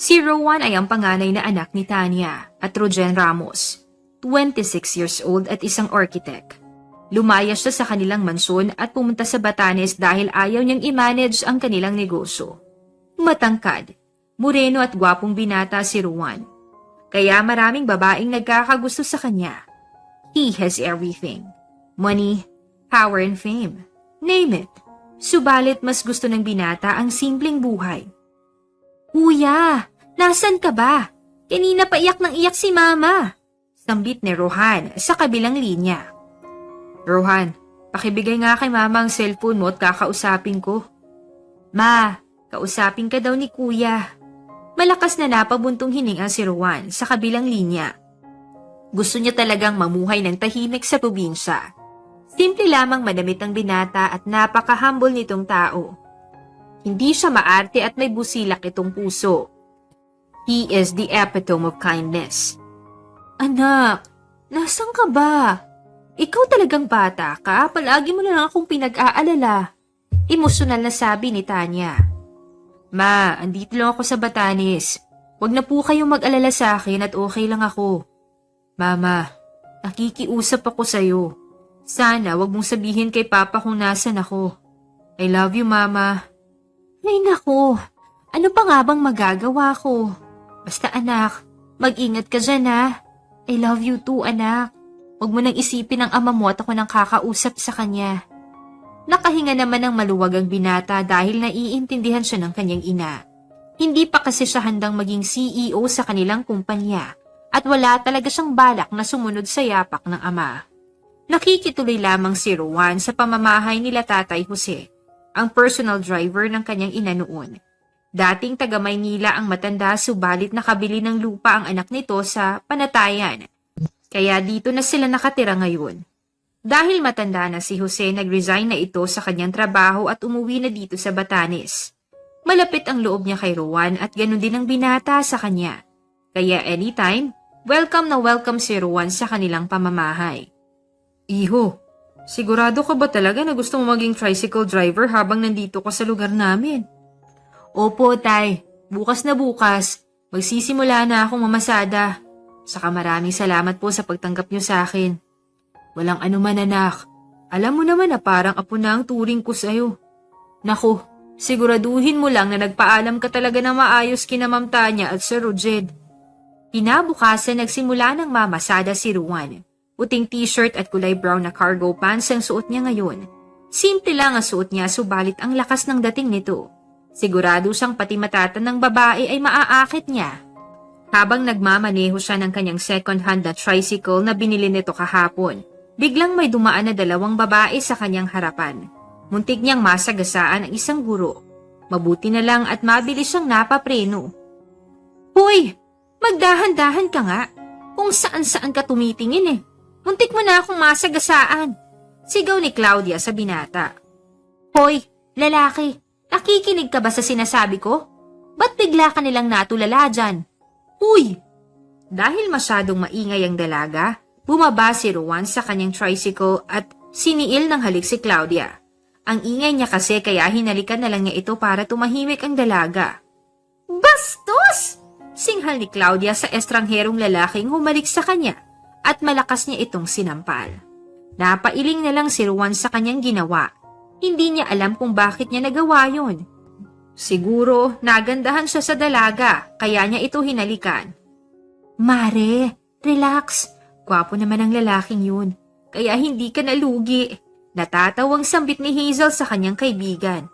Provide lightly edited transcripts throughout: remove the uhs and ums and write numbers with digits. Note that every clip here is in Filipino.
Si Rowan ay ang panganay na anak ni Tanya at Rojen Ramos, 26 years old at isang architect. Lumayas siya sa kanilang mansyon at pumunta sa Batanes dahil ayaw niyang i-manage ang kanilang negosyo. Matangkad, moreno at gwapong binata si Rowan. Kaya maraming babaeng nagkakagusto sa kanya. He has everything. Money, power and fame. Name it. Subalit mas gusto ng binata ang simpleng buhay. Kuya, nasan ka ba? Kanina pa iyak ng iyak si Mama. Sambit ni Rohan sa kabilang linya. Rohan, pakibigay nga kay Mama ang cellphone mo at kakausapin ko. Ma, kausapin ka daw ni Kuya. Malakas na napabuntong hininga si Rowan sa kabilang linya. Gusto niya talagang mamuhay ng tahimik sa probinsya. Simple lamang manamit ang binata at napaka-humble nitong tao. Hindi siya maarte at may busilak itong puso. He is the epitome of kindness. Anak, nasan ka ba? Ikaw talagang bata ka, palagi mo na lang akong pinag-aalala. Emosyonal na sabi ni Tanya. Ma, andito lang ako sa Batanes. Huwag na po kayong mag-alala sa akin at okay lang ako. Mama, nakikiusap ako sa'yo. Sana wag mong sabihin kay Papa kung nasan ako. I love you, Mama. Ay nako, ano pa nga bang magagawa ko? Basta anak, mag-ingat ka dyan ha. I love you too, anak. Huwag mo nang isipin ang ama mo at ako nang kakausap sa kanya. Nakahinga naman ng maluwag ang binata dahil naiintindihan siya ng kanyang ina. Hindi pa kasi siya handang maging CEO sa kanilang kumpanya at wala talaga siyang balak na sumunod sa yapak ng ama. Nakikituloy lamang si Rowan sa pamamahay nila Tatay Jose, ang personal driver ng kanyang ina noon. Dating taga Maynila ang matanda subalit nakabili ng lupa ang anak nito sa Panatayan. Kaya dito na sila nakatira ngayon. Dahil matanda na si Jose, nag-resign na ito sa kanyang trabaho at umuwi na dito sa Batanes. Malapit ang loob niya kay Rowan at ganun din ang binata sa kanya. Kaya anytime, welcome na welcome si Rowan sa kanilang pamamahay. Iho, sigurado ka ba talaga na gusto mo maging tricycle driver habang nandito ka sa lugar namin? Opo, Tay. Bukas na bukas. Magsisimula na akong mamasada. Saka maraming salamat po sa pagtanggap niyo sa akin. Walang anuman, anak. Alam mo naman na parang apo na ang turing ko sa'yo. Naku, siguraduhin mo lang na nagpaalam ka talaga na maayos kina Ma'am Tanya at Sir Rojed. Kinabukasan nagsimula ng mamasada si Ruan. Puting t-shirt at kulay brown na cargo pants ang suot niya ngayon. Simple lang ang suot niya subalit ang lakas ng dating nito. Sigurado siyang pati matatan ng babae ay maaakit niya. Habang nagmamaneho siya ng kanyang second-hand na tricycle na binili nito kahapon, biglang may dumaan na dalawang babae sa kanyang harapan. Muntik niyang masagasaan ang isang guro. Mabuti na lang at mabilis siyang napapreno. Hoy! Magdahan-dahan ka nga. Kung saan-saan ka tumitingin eh. Muntik mo na akong masagasaan. Sigaw ni Claudia sa binata. Hoy! Lalaki! Nakikinig ka ba sa sinasabi ko? Ba't bigla ka nilang natulala dyan? Uy! Dahil masyadong maingay ang dalaga, bumaba si Rowan sa kanyang tricycle at siniil ng halik si Claudia. Ang ingay niya kasi kaya hinalikan na lang niya ito para tumahimik ang dalaga. Bastos! Singhal ni Claudia sa estrangherong lalaking humalik sa kanya at malakas niya itong sinampal. Napailing na lang si Rowan sa kanyang ginawa. Hindi niya alam kung bakit niya nagawa yun. Siguro nagandahan siya sa dalaga kaya niya ito hinalikan. Mare, relax. Gwapo naman ang lalaking yun. Kaya hindi ka nalugi. Natatawang sambit ni Hazel sa kanyang kaibigan.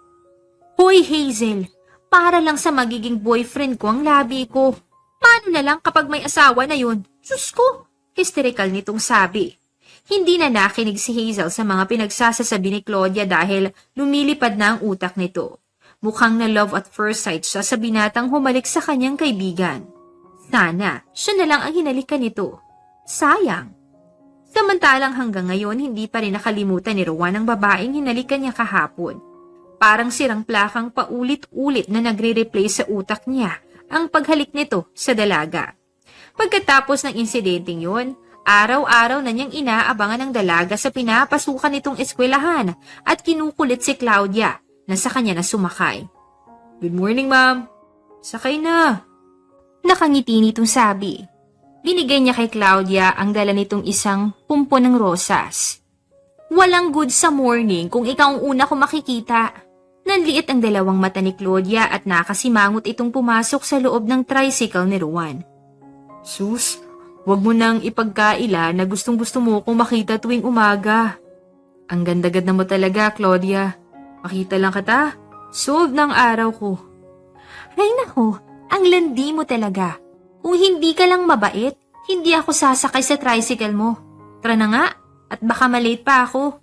Hoy Hazel, para lang sa magiging boyfriend ko ang labi ko. Paano na lang kapag may asawa na yun? Diyos ko! Hysterical nitong sabi. Hindi na nakinig si Hazel sa mga pinagsasasabi ni Claudia dahil lumilipad na ang utak nito. Mukhang na love at first sight siya sa binatang humalik sa kanyang kaibigan. Sana, siya na lang ang hinalikan nito. Sayang. Samantalang hanggang ngayon, hindi pa rin nakalimutan ni Rowan ang babaeng hinalikan niya kahapon. Parang sirang plakang paulit-ulit na nagre-replay sa utak niya ang paghalik nito sa dalaga. Pagkatapos ng insidenteng yun, araw-araw na niyang inaabangan ang dalaga sa pinapasukan nitong eskwelahan at kinukulit si Claudia na sa kanya na sumakay. Good morning, ma'am. Sakay na. Nakangiti nitong sabi. Binigay niya kay Claudia ang dala nitong isang pumpo ng rosas. Walang good sa morning kung ikaw ang una ko makikita. Nanliit ang dalawang mata ni Claudia at nakasimangot itong pumasok sa loob ng tricycle ni Ruan. Sus, wag mo nang ipagkaila na gustong-gusto mo akong makita tuwing umaga. Ang ganda-ganda mo talaga, Claudia. Makita lang kita, solve ng araw ko. Ay nako, ang landi mo talaga. Kung hindi ka lang mabait, hindi ako sasakay sa tricycle mo. Tara na nga, at baka malate pa ako.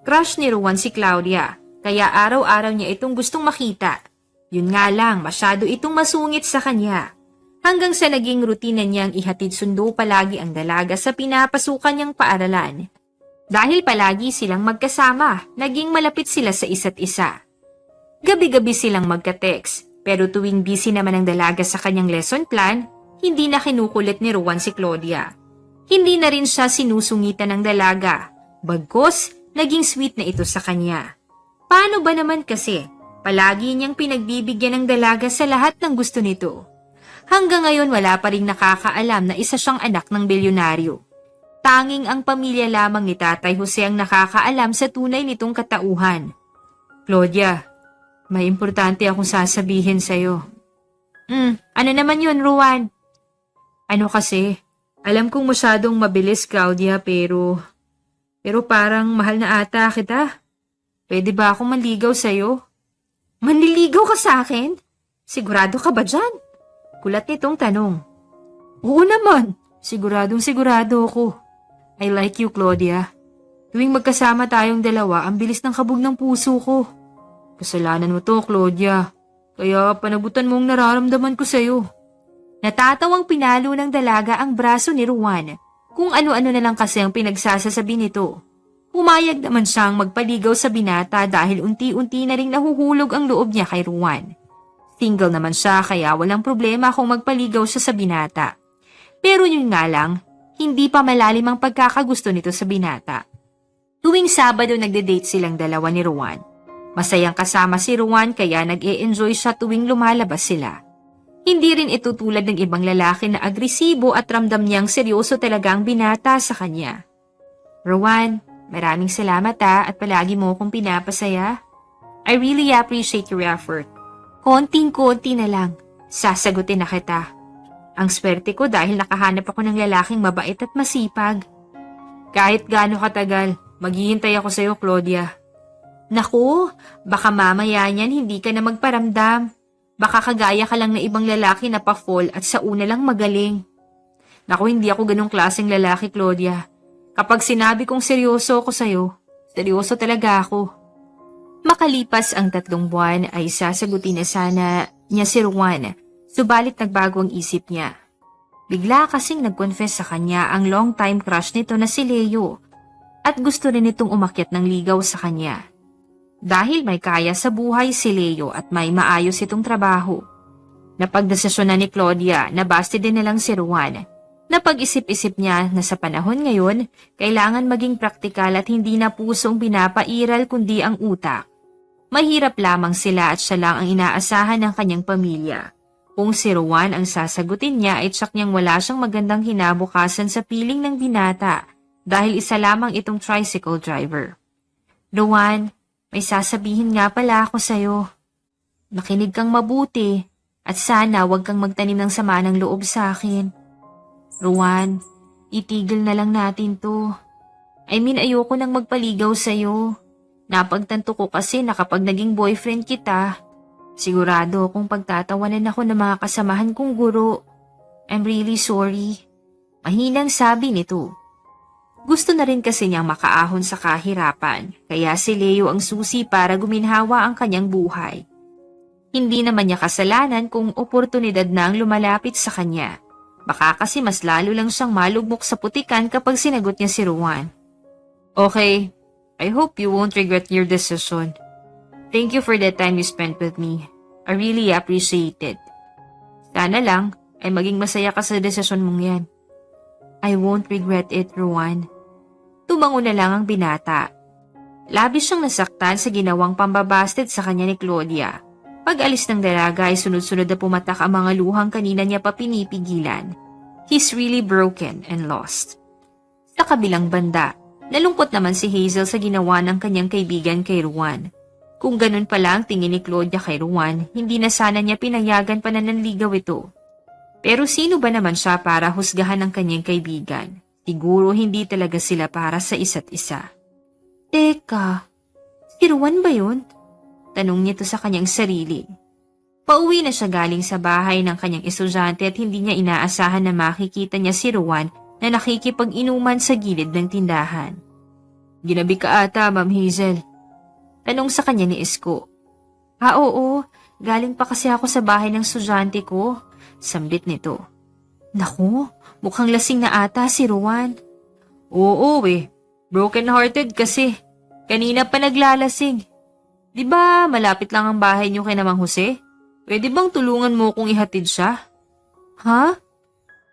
Crush ni Ruan si Claudia, kaya araw-araw niya itong gustong makita. Yun nga lang, masyado itong masungit sa kanya. Hanggang sa naging rutina niyang ihatid sundo palagi ang dalaga sa pinapasukan niyang paaralan. Dahil palagi silang magkasama, naging malapit sila sa isa't isa. Gabi-gabi silang magka-text, pero tuwing busy naman ang dalaga sa kanyang lesson plan, hindi na kinukulit ni Ruan si Claudia. Hindi na rin siya sinusungitan ng dalaga, bagkus naging sweet na ito sa kanya. Paano ba naman kasi, palagi niyang pinagbibigyan ng dalaga sa lahat ng gusto nito. Hanggang ngayon wala pa ring nakakaalam na isa siyang anak ng bilyonaryo. Tanging ang pamilya lamang ni Tatay Jose ang nakakaalam sa tunay nitong katauhan. Claudia, may importante akong sasabihin sa'yo. Ano naman yun, Ruan? Ano kasi, alam kong masyadong mabilis, Claudia, pero parang mahal na ata kita. Pwede ba akong manligaw sa'yo? Manliligaw ka sa akin? Sigurado ka ba dyan? Kulat nitong tanong. Oo naman, sigurado ako. I like you, Claudia. Tuwing magkasama tayong dalawa, ang bilis ng kabog ng puso ko. Kasalanan mo to, Claudia. Kaya panagutan mong nararamdaman ko sa'yo. Natatawang pinalo ng dalaga ang braso ni Ruan. Kung ano-ano na lang kasi ang pinagsasasabi nito. Umayag naman siyang magpaligaw sa binata dahil unti-unti na ring nahuhulog ang loob niya kay Ruan. Single naman siya kaya walang problema kung magpaligaw siya sa binata. Pero yun nga lang, hindi pa malalim ang pagkakagusto nito sa binata. Tuwing Sabado nagde-date silang dalawa ni Ruan. Masayang kasama si Ruan kaya nag-e-enjoy siya tuwing lumalabas sila. Hindi rin ito tulad ng ibang lalaki na agresibo at ramdam niyang seryoso talaga ang binata sa kanya. Ruan, maraming salamat at palagi mo akong pinapasaya. I really appreciate your effort. Konting-konti na lang, sasagutin na kita. Ang swerte ko dahil nakahanap ako ng lalaking mabait at masipag. Kahit gaano katagal, maghihintay ako sa'yo, Claudia. Naku, baka mamaya niyan hindi ka na magparamdam. Baka kagaya ka lang na ibang lalaki na pa-fall at sa una lang magaling. Naku, hindi ako ganong klaseng lalaki, Claudia. Kapag sinabi kong seryoso ako sa'yo, seryoso talaga ako. Makalipas ang 3 buwan ay sasagutin na sana niya si Ruan, subalit nagbago ang isip niya. Bigla kasing nag-confess sa kanya ang long-time crush nito na si Leo at gusto rin itong umakyat ng ligaw sa kanya. Dahil may kaya sa buhay si Leo at may maayos itong trabaho. Napagdesisyonan ni Claudia na basti din na lang si Ruan. Napag-isip-isip niya na sa panahon ngayon, kailangan maging praktikal at hindi na pusong pinapairal kundi ang utak. Mahirap lamang sila at siya lang ang inaasahan ng kanyang pamilya. Kung si Ruan ang sasagutin niya ay tsak niyang wala siyang magandang kinabukasan sa piling ng binata dahil isa lamang itong tricycle driver. Ruan, may sasabihin nga pala ako sa'yo. Makinig kang mabuti at sana wag kang magtanim ng sama ng loob sa akin. Ruan, itigil na lang natin to. Ayoko nang magpaligaw sa'yo. Napagtanto ko kasi na kapag naging boyfriend kita, sigurado akong pagtatawanan ako ng mga kasamahan kong guro. I'm really sorry. Mahinang sabi nito. Gusto na rin kasi niyang makaahon sa kahirapan, kaya si Leo ang susi para guminhawa ang kanyang buhay. Hindi naman niya kasalanan kung oportunidad na ang lumalapit sa kanya. Baka kasi mas lalo lang siyang malugmok sa putikan kapag sinagot niya si Ruan. Okay, I hope you won't regret your decision. Thank you for the time you spent with me. I really appreciate it. Sana lang ay maging masaya ka sa desisyon mong yan. I won't regret it, Ruan. Tumango na lang ang binata. Labis siyang nasaktan sa ginawang pambabasted sa kanya ni Claudia. Pag-alis ng dalaga ay sunod-sunod na pumatak ang mga luhang kanina niya pa pinipigilan. He's really broken and lost. Sa kabilang banda, nalungkot naman si Hazel sa ginawa ng kanyang kaibigan kay Ruan. Kung ganun pala ang tingin ni Claudia kay Ruan, hindi na sana niya pinayagan pa na nanligaw ito. Pero sino ba naman siya para husgahan ng kanyang kaibigan? Siguro hindi talaga sila para sa isa't isa. Teka, si Ruan ba yun? Tanong niya to sa kanyang sarili. Pauwi na siya galing sa bahay ng kanyang estudyante at hindi niya inaasahan na makikita niya si Ruan na nakikipag-inuman sa gilid ng tindahan. Ginabi ka ata, Ma'am Hazel. Tanong sa kanya ni Isko. Oo, galing pa kasi ako sa bahay ng estudyante ko. Sambit nito. Naku, mukhang lasing na ata si Ruan. Oo broken-hearted kasi. Kanina pa naglalasing. Di ba malapit lang ang bahay niyo kay Mang Jose? Pwede bang tulungan mo kung ihatid siya? Ha?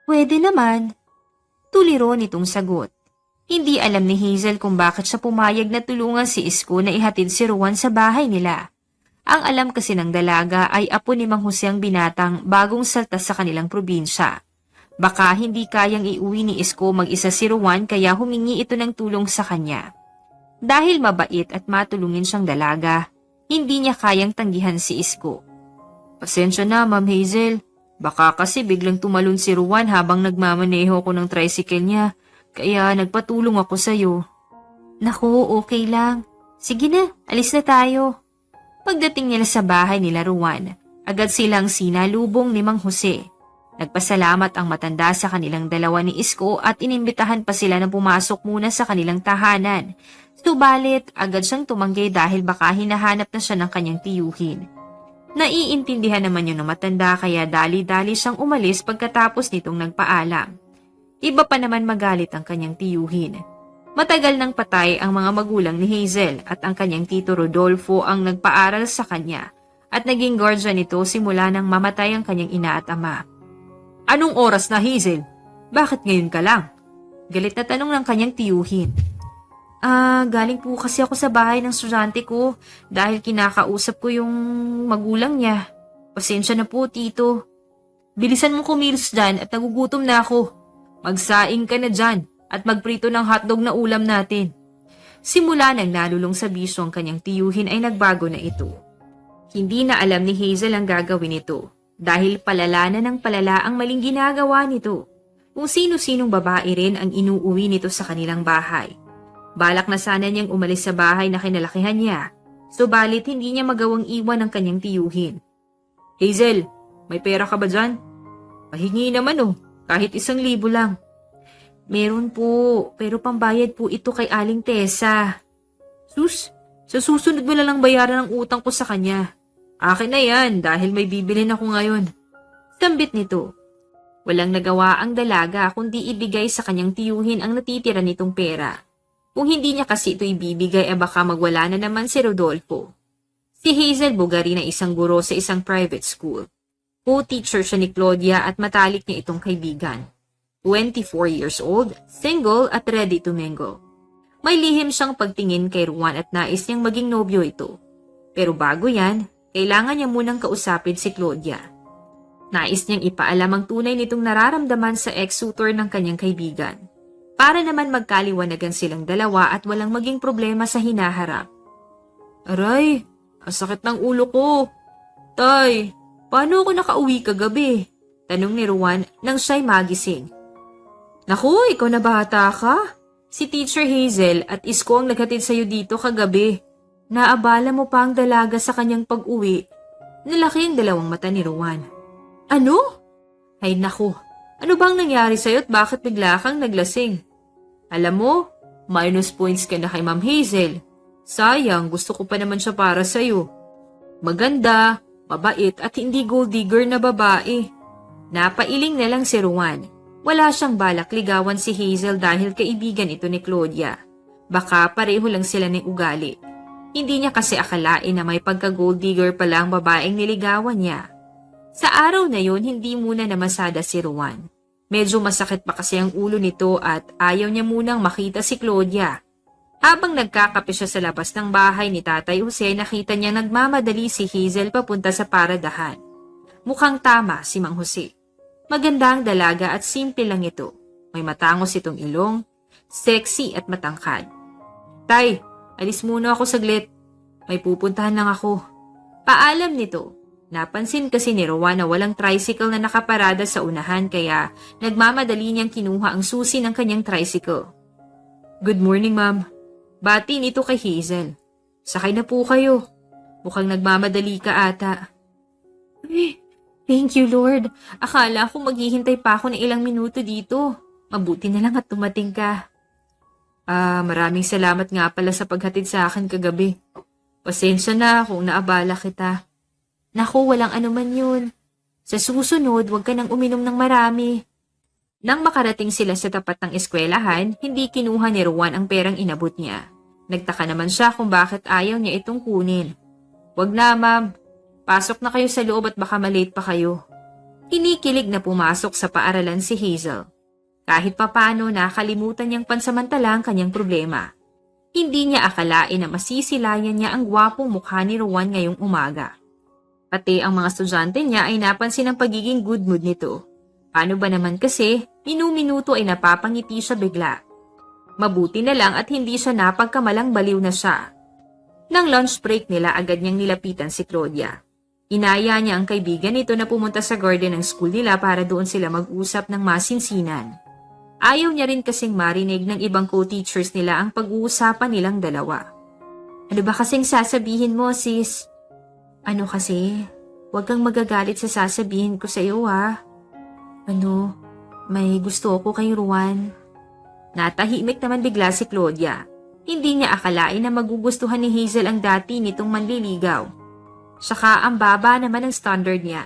Pwede naman. Tuliro nitong sagot. Hindi alam ni Hazel kung bakit siya pumayag na tulungan si Isko na ihatid si Ruan sa bahay nila. Ang alam kasi ng dalaga ay apo ni Mang Jose ang binatang bagong salta sa kanilang probinsya. Baka hindi kayang iuwi ni Isko mag-isa si Ruan kaya humingi ito ng tulong sa kanya. Dahil mabait at matulungin siyang dalaga, hindi niya kayang tanggihan si Isko. Pasensya na, Ma'am Hazel. Baka kasi biglang tumalon si Ruan habang nagmamaneho ko ng tricycle niya, kaya nagpatulong ako sa'yo. Naku, okay lang. Sige na, alis na tayo. Pagdating nila sa bahay nila Ruan, agad silang sinalubong ni Mang Jose. Nagpasalamat ang matanda sa kanilang dalawa ni Isko at inimbitahan pa sila na pumasok muna sa kanilang tahanan. Subalit, agad siyang tumanggi dahil baka hinahanap na siya ng kanyang tiyuhin. Naiintindihan naman yun ng matanda kaya dali-dali siyang umalis pagkatapos nitong nagpaalam. Iba pa naman magalit ang kanyang tiyuhin. Matagal nang patay ang mga magulang ni Hazel at ang kanyang tito Rodolfo ang nagpaaral sa kanya at naging guardian nito simula nang mamatay ang kanyang ina at ama. Anong oras na, Hazel? Bakit ngayon ka lang? Galit na tanong ng kanyang tiyuhin. Galing po kasi ako sa bahay ng estudyante ko dahil kinakausap ko yung magulang niya. Pasensya na po, tito. Bilisan mo kumilos dyan at nagugutom na ako. Magsaing ka na dyan at magprito ng hotdog na ulam natin. Simula nang nalulong sa bisyo ang kanyang tiyuhin ay nagbago na ito. Hindi na alam ni Hazel ang gagawin nito dahil palala na ng palala ang maling ginagawa nito. Kung sino-sinong babae rin ang inuuwi nito sa kanilang bahay. Balak na sana niyang umalis sa bahay na kinalakihan niya, subalit hindi niya magawang iwan ang kanyang tiyuhin. Hazel, may pera ka ba dyan? Pahingi naman kahit 1,000 lang. Meron po, pero pambayad po ito kay Aling Tessa. Sus, sa susunod mo na lang bayaran ang utang ko sa kanya. Akin na yan dahil may bibilin ako ngayon. Sambit nito. Walang nagawa ang dalaga kundi ibigay sa kanyang tiyuhin ang natitira nitong pera. Kung hindi niya kasi ito ibibigay baka magwala na naman si Rodolfo. Si Hazel Bugari na isang guro sa isang private school. Co-teacher siya ni Claudia at matalik niya itong kaibigan. 24 years old, single at ready to mingle. May lihim siyang pagtingin kay Ruan at nais niyang maging nobyo ito. Pero bago yan, kailangan niya munang kausapin si Claudia. Nais niyang ipaalam ang tunay nitong nararamdaman sa ex-suitor ng kanyang kaibigan. Para naman magkaliwanagan silang dalawa at walang maging problema sa hinaharap. Aray, ang sakit ng ulo ko. Tay, paano ako nakauwi kagabi? Tanong ni Ruan nang siya'y magising. Naku, ikaw na bata ka? Si Teacher Hazel at Isko ang naghatid sa'yo dito kagabi. Naabala mo pa ang dalaga sa kanyang pag-uwi. Nalaki ang dalawang mata ni Ruan. Ano? Ay naku, ano bang nangyari sa'yo at bakit bigla kang naglasing? Alam mo, minus points ka na kay Ma'am Hazel. Sayang, gusto ko pa naman siya para sa'yo. Maganda, mabait at hindi gold digger na babae. Napailing na lang si Ruan. Wala siyang balak ligawan si Hazel dahil kaibigan ito ni Claudia. Baka pareho lang sila ng ugali. Hindi niya kasi akalain na may pagka-gold digger pala ang babaeng niligawan niya. Sa araw na yun, hindi muna namasada si Ruan. Medyo masakit pa kasi ang ulo nito at ayaw niya munang makita si Claudia. Habang nagkakape siya sa labas ng bahay ni Tatay Jose, nakita niya nagmamadali si Hazel papunta sa paradahan. Mukhang tama si Mang Jose. Maganda ang dalaga at simple lang ito. May matangos itong ilong, sexy at matangkad. Tay, alis muna ako saglit. May pupuntahan lang ako. Paalam nito. Napansin kasi ni Rowan na walang tricycle na nakaparada sa unahan kaya nagmamadali niyang kinuha ang susi ng kanyang tricycle. Good morning, ma'am. Bati nito kay Hazel. Sakay na po kayo. Mukhang nagmamadali ka ata. Thank you, Lord. Akala ko maghihintay pa ako ng ilang minuto dito. Mabuti na lang at tumating ka. Maraming salamat nga pala sa paghatid sa akin kagabi. Pasensya na kung naabala kita. Naku, walang anuman yun. Sa susunod, huwag ka nang uminom ng marami. Nang makarating sila sa tapat ng eskwelahan, hindi kinuha ni Rowan ang perang inabot niya. Nagtaka naman siya kung bakit ayaw niya itong kunin. Wag na, ma'am. Pasok na kayo sa loob at baka malate pa kayo. Kinikilig na pumasok sa paaralan si Hazel. Kahit papano nakalimutan niyang pansamantala ang kanyang problema. Hindi niya akalain na masisilayan niya ang gwapong mukha ni Rowan ngayong umaga. Pati ang mga estudyante niya ay napansin ang pagiging good mood nito. Paano ba naman kasi, minu-minuto ay napapangiti siya bigla. Mabuti na lang at hindi siya napagkamalang baliw na siya. Nang lunch break nila, agad niyang nilapitan si Claudia. Inaya niya ang kaibigan nito na pumunta sa garden ng school nila para doon sila mag-usap ng masinsinan. Ayaw niya rin kasing marinig ng ibang co-teachers nila ang pag-uusapan nilang dalawa. Ano ba kasing sasabihin mo, sis? Ano kasi? Huwag kang magagalit sa sasabihin ko sa iyo, ha? Ano? May gusto ako kay Rowan. Natahimik naman bigla si Claudia. Hindi niya akalain na magugustuhan ni Hazel ang dati nitong manliligaw. Saka ang baba naman ang standard niya.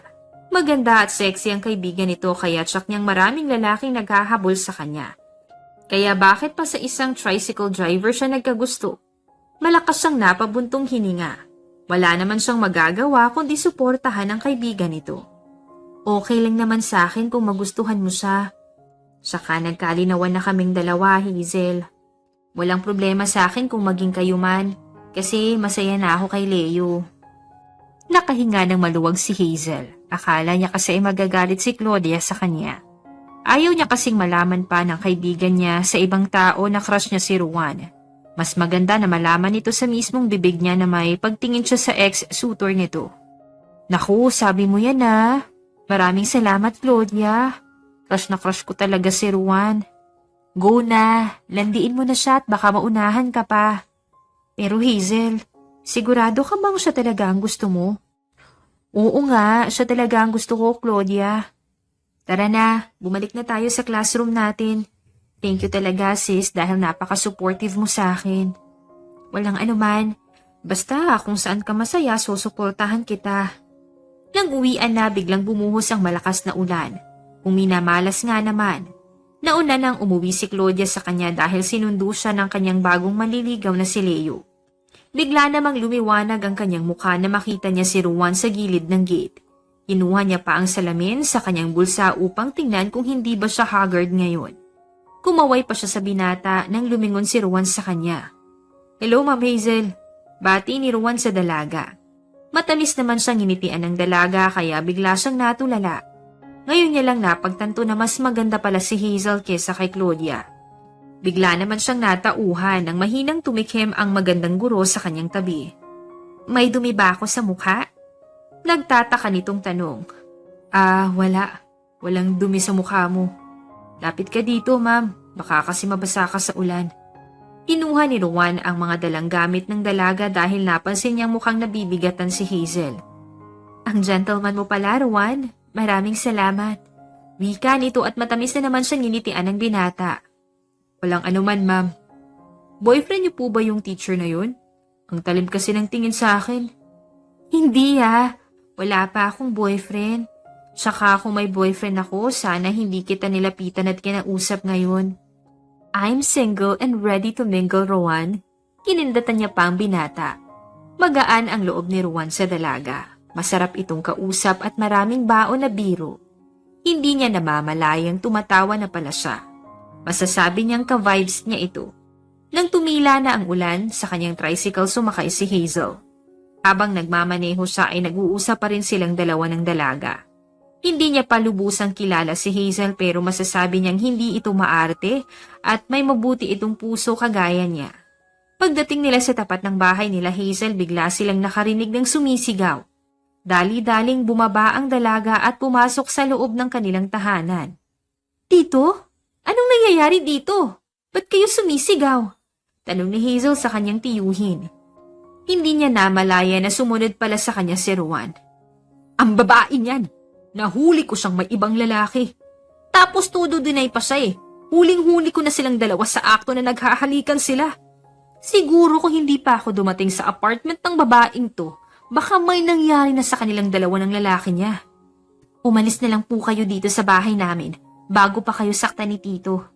Maganda at sexy ang kaibigan nito kaya tsak niyang maraming lalaking naghahabol sa kanya. Kaya bakit pa sa isang tricycle driver siya nagkagusto? Malakas siyang napabuntong hininga. Wala naman siyang magagawa kundi suportahan ang kaibigan nito. Okay lang naman sa akin kung magustuhan mo siya. Saka nagkalinawan na kaming dalawa, Hazel. Walang problema sa akin kung maging kayo man, kasi masaya na ako kay Leo. Nakahinga ng maluwag si Hazel. Akala niya kasi ay magagalit si Claudia sa kanya. Ayaw niya kasing malaman pa ng kaibigan niya sa ibang tao na crush niya si Rowan. Mas maganda na malaman ito sa mismong bibig niya na may pagtingin siya sa ex-suitor nito. Naku, sabi mo yan ah. Maraming salamat, Claudia. Crush na crush ko talaga si Rowan. Go na, landiin mo na siya at baka maunahan ka pa. Pero Hazel, sigurado ka bang siya talaga ang gusto mo? Oo nga, siya talaga ang gusto ko, Claudia. Tara na, bumalik na tayo sa classroom natin. Thank you talaga, sis, dahil napaka-supportive mo sa akin. Walang anuman, basta kung saan ka masaya, susuportahan kita. Nang uwian na, biglang bumuhos ang malakas na ulan. Uminamalas nga naman. Nauna nang umuwi si Claudia sa kanya dahil sinundo siya ng kanyang bagong manliligaw na si Leo. Bigla namang lumiwanag ang kanyang mukha na makita niya si Rowan sa gilid ng gate. Kinuha niya pa ang salamin sa kanyang bulsa upang tingnan kung hindi ba siya haggard ngayon. Kumaway pa siya sa binata nang lumingon si Rowan sa kanya. Hello, Ma'am Hazel. Bati ni Rowan sa dalaga. Matamis naman siyang nginitian ng dalaga kaya bigla siyang natulala. Ngayon niya lang napagtanto na mas maganda pala si Hazel kesa kay Claudia. Bigla naman siyang natauhan nang mahinang tumikhim ang magandang guro sa kanyang tabi. May dumi ba ako sa mukha? Nagtataka nitong tanong. Wala. Walang dumi sa mukha mo. Lapit ka dito, ma'am. Baka kasi mabasa ka sa ulan. Kinuha ni Rowan ang mga dalang gamit ng dalaga dahil napansin niyang mukhang nabibigatan si Hazel. Ang gentleman mo pala, Rowan. Maraming salamat. Wika nito at matamis na naman siyang nginitian ng binata. Walang anuman, ma'am. Boyfriend niyo po ba yung teacher na yun? Ang talim kasi ng tingin sa akin. Hindi Wala pa akong boyfriend. Tsaka kung may boyfriend ako, sana hindi kita nilapitan at kinausap ngayon. I'm single and ready to mingle, Rowan. Kinindatan niya pa ang binata. Magaan ang loob ni Rowan sa dalaga. Masarap itong kausap at maraming baon na biro. Hindi niya namamalayang tumatawa na pala siya. Masasabi niyang ka-vibes niya ito. Nang tumila na ang ulan, sa kanyang tricycle sumakay si Hazel. Habang nagmamaneho siya ay nag-uusap pa rin silang dalawa ng dalaga. Hindi niya pa lubusang kilala si Hazel pero masasabi niyang hindi ito maarte at may mabuti itong puso kagaya niya. Pagdating nila sa tapat ng bahay nila Hazel, bigla silang nakarinig ng sumisigaw. Dali-daling bumaba ang dalaga at pumasok sa loob ng kanilang tahanan. "Tito? Anong nangyayari dito? Ba't kayo sumisigaw?" Tanong ni Hazel sa kanyang tiyuhin. Hindi niya namalaya na sumunod pala sa kanya si Ruan. "Ang babae niyan! Nahuli ko siyang may ibang lalaki. Tapos todo dinay pa siya eh. Huling-huli ko na silang dalawa sa akto na naghahalikan sila. Siguro kung hindi pa ako dumating sa apartment ng babaeng to, baka may nangyari na sa kanilang dalawa ng lalaki niya. Umalis na lang po kayo dito sa bahay namin bago pa kayo saktan ni Tito."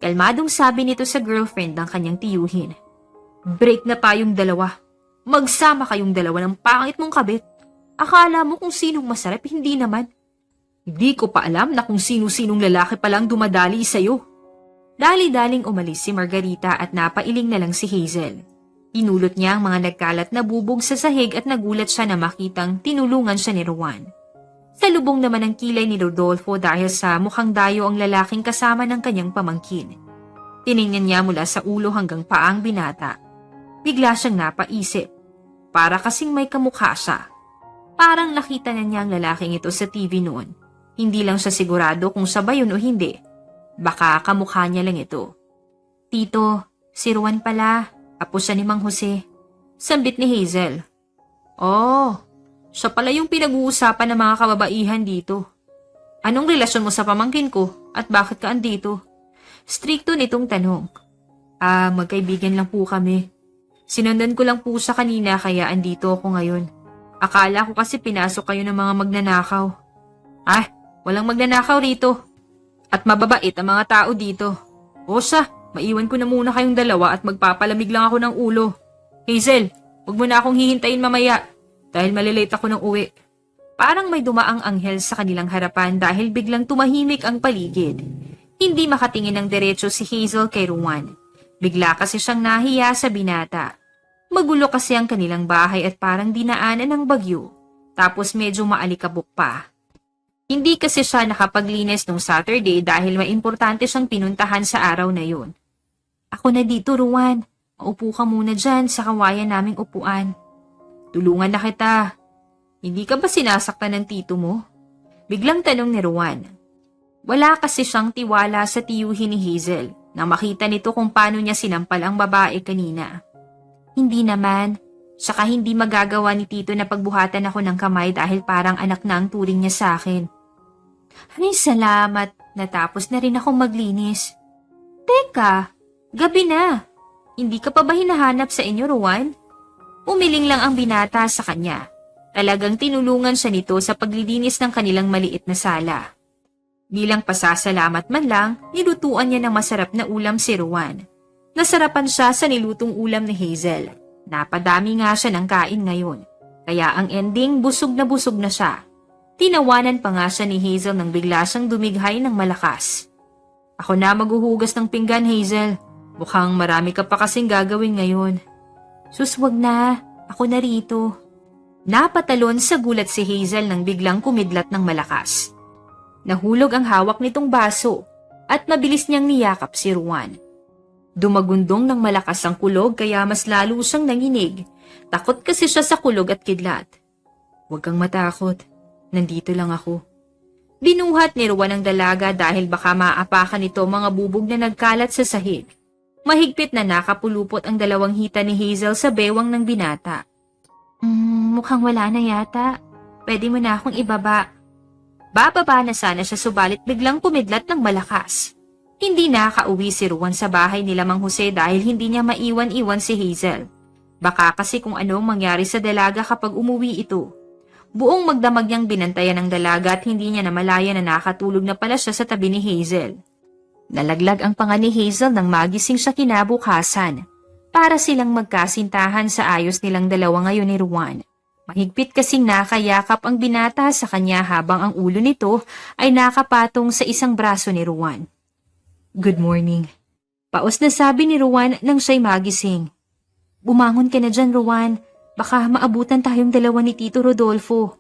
Kalmadong sabi nito sa girlfriend ng kanyang tiyuhin. "Break na tayong dalawa. Magsama kayong dalawa ng pangit mong kabit. Akala mo kung sinong masarap, hindi naman. Hindi ko pa alam na kung sino-sinong lalaki palang dumadali sa'yo." Dali-daling umalis si Margarita at napailing na lang si Hazel. Pinulot niya ang mga nagkalat na bubog sa sahig at nagulat siya na makitang tinulungan siya ni Ruan. Sa lubong naman ang kilay ni Rodolfo dahil sa mukhang dayo ang lalaking kasama ng kanyang pamangkin. Tiningnan niya mula sa ulo hanggang paang binata. Bigla siyang napaisip. Para kasing may kamukha siya. Parang nakita na niya ang lalaking ito sa TV noon. Hindi lang siya sigurado kung siya ba yun o hindi. Baka kamukha niya lang ito. "Tito, si Ruan pala. Apo siya ni Mang Jose." Sambit ni Hazel. "Oh, siya pala yung pinag-uusapan ng mga kababaihan dito. Anong relasyon mo sa pamangkin ko at bakit ka andito?" Strikto nitong tanong. Magkaibigan lang po kami. Sinundan ko lang po sa kanina kaya andito ako ngayon. Akala ko kasi pinasok kayo ng mga magnanakaw." Walang magnanakaw rito. At mababait ang mga tao dito. "O siya, maiwan ko na muna kayong dalawa at magpapalamig lang ako ng ulo. Hazel, huwag mo na akong hihintayin mamaya dahil malilate ako ng uwi." Parang may dumaang anghel sa kanilang harapan dahil biglang tumahimik ang paligid. Hindi makatingin ng diretso si Hazel kay Ruan. Bigla kasi siyang nahiya sa binata. Magulo kasi ang kanilang bahay at parang dinaanan ng bagyo. Tapos medyo maalikabok pa. Hindi kasi siya nakapaglinis nung Saturday dahil may importante siyang pinuntahan sa araw na yun. "Ako na dito, Ruan. Maupo ka muna dyan sa kawayan naming upuan." "Tulungan na kita. Hindi ka ba sinasaktan ng tito mo?" Biglang tanong ni Ruan. Wala kasi siyang tiwala sa tiyuhin ni Hazel nang makita nito kung paano niya sinampal ang babae kanina. "Hindi naman. Saka hindi magagawa ni Tito na pagbuhatan ako ng kamay dahil parang anak na ang turing niya sa akin." "Ay, salamat. Natapos na rin akong maglinis." "Teka, gabi na. Hindi ka pa ba hinahanap sa inyo, Ruan?" Umiling lang ang binata sa kanya. Talagang tinulungan siya nito sa paglilinis ng kanilang maliit na sala. Bilang pasasalamat man lang, nilutuan niya ng masarap na ulam si Ruan. Nasarapan siya sa nilutong ulam ni Hazel. Napadami nga siya ng kain ngayon. Kaya ang ending, busog na siya. Tinawanan pa nga siya ni Hazel nang bigla siyang dumighay ng malakas. "Ako na maghuhugas ng pinggan, Hazel. Mukhang marami ka pa kasing gagawin ngayon." "Sus, wag na. Ako na rito." Napatalon sa gulat si Hazel nang biglang kumidlat ng malakas. Nahulog ang hawak nitong baso at mabilis niyang niyakap si Ruan. Dumagundong ng malakas ang kulog kaya mas lalo siyang nanginig. Takot kasi siya sa kulog at kidlat. "Huwag kang matakot. Nandito lang ako." Binuhat ni Ruan ang dalaga dahil baka maapakan nito mga bubog na nagkalat sa sahig. Mahigpit na nakapulupot ang dalawang hita ni Hazel sa bewang ng binata. Mukhang wala na yata. Pwede mo na akong ibaba." Bababa na sana siya subalit biglang pumidlat ng malakas. Hindi nakauwi si Ruan sa bahay nila Mang Jose dahil hindi niya maiwan-iwan si Hazel. Baka kasi kung anong mangyari sa dalaga kapag umuwi ito. Buong magdamag niyang binantayan ng dalaga at hindi niya namalaya na nakatulog na pala siya sa tabi ni Hazel. Nalaglag ang panga ni Hazel nang magising siya kinabukasan. Para silang magkasintahan sa ayos nilang dalawa ngayon ni Ruan. Mahigpit kasing nakayakap ang binata sa kanya habang ang ulo nito ay nakapatong sa isang braso ni Ruan. "Good morning." Paos na sabi ni Ruan nang siya'y magising. Bumangon ka na dyan, Ruan. Baka maabutan tayong dalawa ni Tito Rodolfo.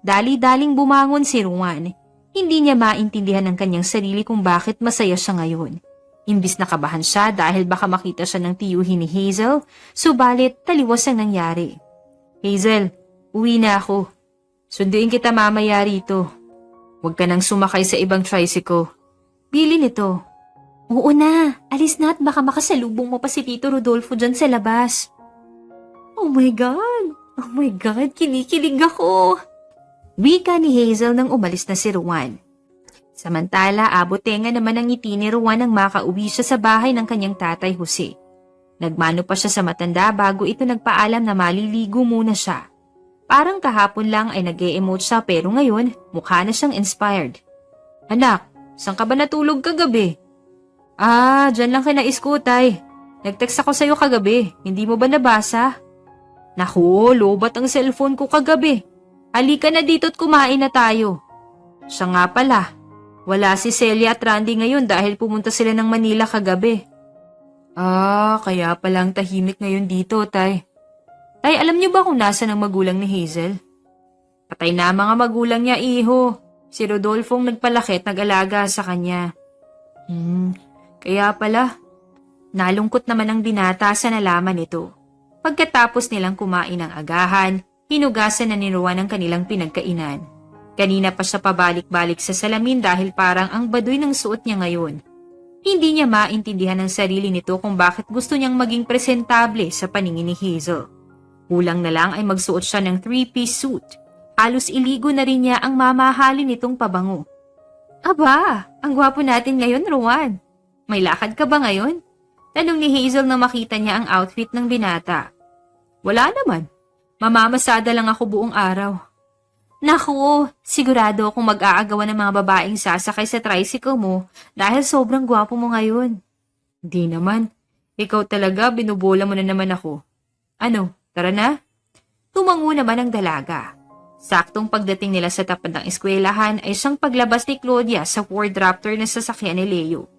Dali-daling bumangon si Ruan. Hindi niya maintindihan ng kanyang sarili kung bakit masaya siya ngayon. Imbis na kabahan siya dahil baka makita siya ng tiyuhin ni Hazel, subalit taliwas ang nangyari. Hazel, uwi na ako. Sunduin kita mamaya rito. Huwag ka nang sumakay sa ibang tricycle. Bili nito. Oo na, alis na at baka makasalubong mo pa si Tito Rodolfo dyan sa labas. Oh my God, kinikilig ako. Wika ni Hazel nang umalis na si Ruan. Samantala, abotenga naman ang ngiti ni Ruan nang makauwi siya sa bahay ng kanyang tatay Jose. Nagmano pa siya sa matanda bago ito nagpaalam na maliligo muna siya. Parang kahapon lang ay nag-e-emote siya pero ngayon mukha na siyang inspired. Anak, saan ka ba natulog kagabi? Dyan lang ka na-iskutay. Nag-text ako sa'yo kagabi, hindi mo ba nabasa? Naku, lobat ang cellphone ko kagabi. Halika na dito't kumain na tayo. Siya nga pala, wala si Celia at Randy ngayon dahil pumunta sila ng Manila kagabi. Kaya palang tahimik ngayon dito, Tay. Tay, alam niyo ba kung nasa ang magulang ni Hazel? Patay na mga magulang niya, iho. Si Rodolfo ang nagpalaki at nag-alaga sa kanya. Kaya pala. Nalungkot naman ang binata sa nalaman nito. Pagkatapos nilang kumain ng agahan, hinugasan na ni Ruan ang kanilang pinagkainan. Kanina pa siya pabalik-balik sa salamin dahil parang ang baduy ng suot niya ngayon. Hindi niya maintindihan ang sarili nito kung bakit gusto niyang maging presentable sa paningin ni Hazel. Kulang na lang ay magsuot siya ng 3-piece suit. Halos iligo na rin niya ang mamahalin nitong pabango. Aba, ang gwapo natin ngayon, Ruan. May lakad ka ba ngayon? Tanong ni Hazel na makita niya ang outfit ng binata. Wala naman. Mamamasada lang ako buong araw. Naku, sigurado akong mag-aagawan ng mga babaeng sasakay sa tricycle mo dahil sobrang gwapo mo ngayon. Hindi naman. Ikaw talaga, binubola mo na naman ako. Ano, tara na? Tumango naman ang dalaga. Saktong pagdating nila sa tapat ng eskwelahan ay siyang paglabas ni Claudia sa Ford Raptor na sasakyan ni Leo.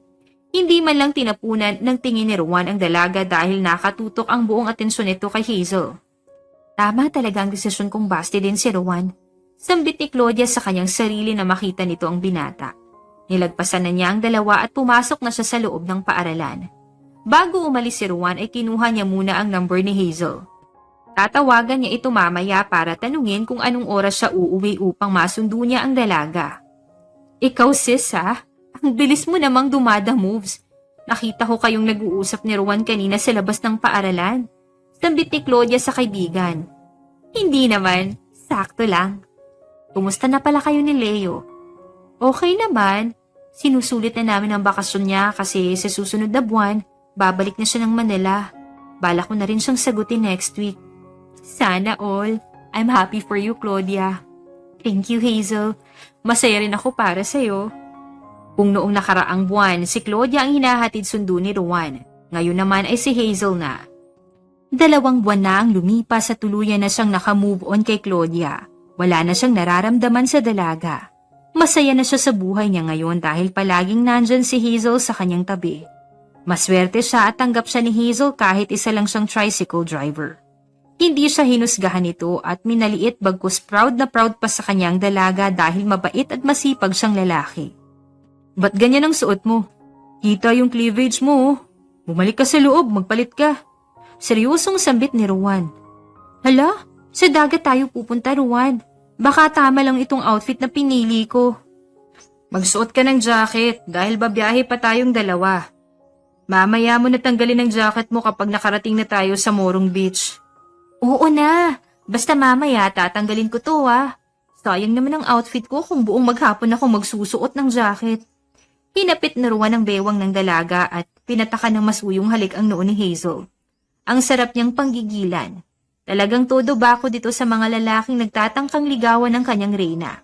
Hindi man lang tinapunan ng tingin ni Ruan ang dalaga dahil nakatutok ang buong atensyon nito kay Hazel. Tama talaga ang desisyon kong basti din si Ruan. Sambit ni Claudia sa kanyang sarili na makita nito ang binata. Nilagpasan na niya ang dalawa at pumasok na siya sa loob ng paaralan. Bago umalis si Ruan ay kinuha niya muna ang number ni Hazel. Tatawagan niya ito mamaya para tanungin kung anong oras siya uuwi upang masundo niya ang dalaga. Ikaw sis ha? Ang bilis mo namang dumada moves. Nakita ko kayong nag-uusap ni Ruan kanina sa labas ng paaralan. Sambit ni Claudia sa kaibigan. Hindi naman, sakto lang. Kumusta na pala kayo ni Leo? Okay naman. Sinusulit na namin ang bakasyon niya kasi sa susunod na buwan, babalik na siya ng Manila. Balak ko na rin siyang sagutin next week. Sana all. I'm happy for you, Claudia. Thank you, Hazel. Masaya rin ako para sa'yo. Kung noong nakaraang buwan, si Claudia ang hinahatid sundo ni Ruan. Ngayon naman ay si Hazel na. 2 buwan na ang lumipas at tuluyan na siyang nakamove on kay Claudia. Wala na siyang nararamdaman sa dalaga. Masaya na siya sa buhay niya ngayon dahil palaging nandyan si Hazel sa kanyang tabi. Maswerte siya at tanggap siya ni Hazel kahit isa lang siyang tricycle driver. Hindi siya hinusgahan nito at minaliit bagkus proud na proud pa sa kanyang dalaga dahil mabait at masipag siyang lalaki. Ba't ganyan ang suot mo? Kita yung cleavage mo oh. Bumalik ka sa loob, magpalit ka. Seryosong sambit ni Ruan. Hala, sa dagat tayo pupunta, Ruan. Baka tama lang itong outfit na pinili ko. Magsuot ka ng jacket dahil babiyahe pa tayong dalawa. Mamaya mo natanggalin ang jacket mo kapag nakarating na tayo sa Morong Beach. Oo na, basta mamaya tatanggalin ko to ah. Sayang naman ang outfit ko kung buong maghapon ako magsusuot ng jacket. Hinapit na Ruan ang bewang ng dalaga at pinatakan ng masuyong halik ang noo ni Hazel. Ang sarap niyang panggigilan. Talagang todo bako dito sa mga lalaking nagtatangkang ligawan ng kanyang reyna.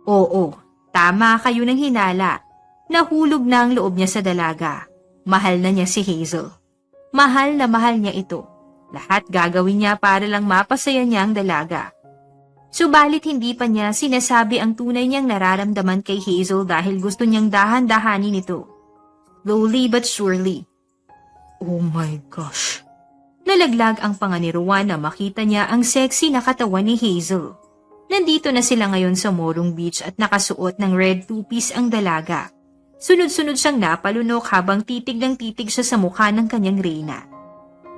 Oo, tama kayo ng hinala. Nahulog na ang loob niya sa dalaga. Mahal na niya si Hazel. Mahal na mahal niya ito. Lahat gagawin niya para lang mapasaya niya ang dalaga. Subalit hindi pa niya sinasabi ang tunay niyang nararamdaman kay Hazel dahil gusto niyang dahan-dahanin ito. Slowly but surely, Oh my gosh. Nalaglag ang panga ni Rowan na makita niya ang sexy na katawan ni Hazel. Nandito na sila ngayon sa Morong Beach at nakasuot ng red two-piece ang dalaga. Sunod-sunod siyang napalunok habang titig ng titig siya sa mukha ng kanyang reyna.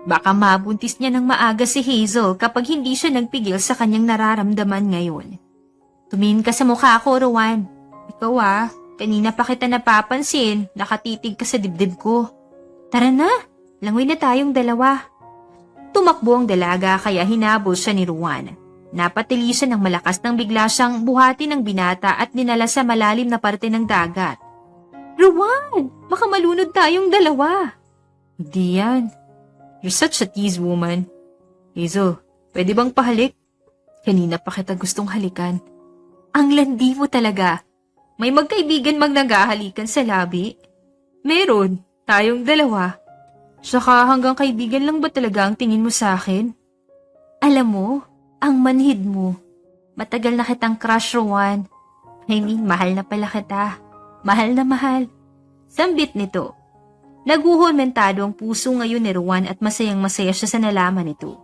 Baka mabuntis niya ng maaga si Hazel kapag hindi siya nagpigil sa kanyang nararamdaman ngayon. Tumingin ka sa mukha ko, Rowan. Ikaw kanina pa kita napapansin, nakatitig ka sa dibdib ko. Tara na, langoy na tayong dalawa. Tumakbo ang dalaga kaya hinabol siya ni Rowan. Napatili siya ng malakas nang bigla siyang buhati ng binata at dinala sa malalim na parte ng dagat. Rowan, baka malunod tayong dalawa. Hindi yan. You're such a tease, woman. Hazel, pwede bang pahalik? Kanina pa kita gustong halikan. Ang landi mo talaga. May magkaibigan magnagahalikan sa labi? Meron, tayong dalawa. Saka hanggang kaibigan lang ba talaga ang tingin mo sa akin? Alam mo, ang manhid mo. Matagal na kitang crush, Rowan. I mean, mahal na pala kita. Mahal na mahal. Sambit nito. Naguhulmentado ang puso ngayon ni Rowan at masayang-masaya siya sa nalaman nito.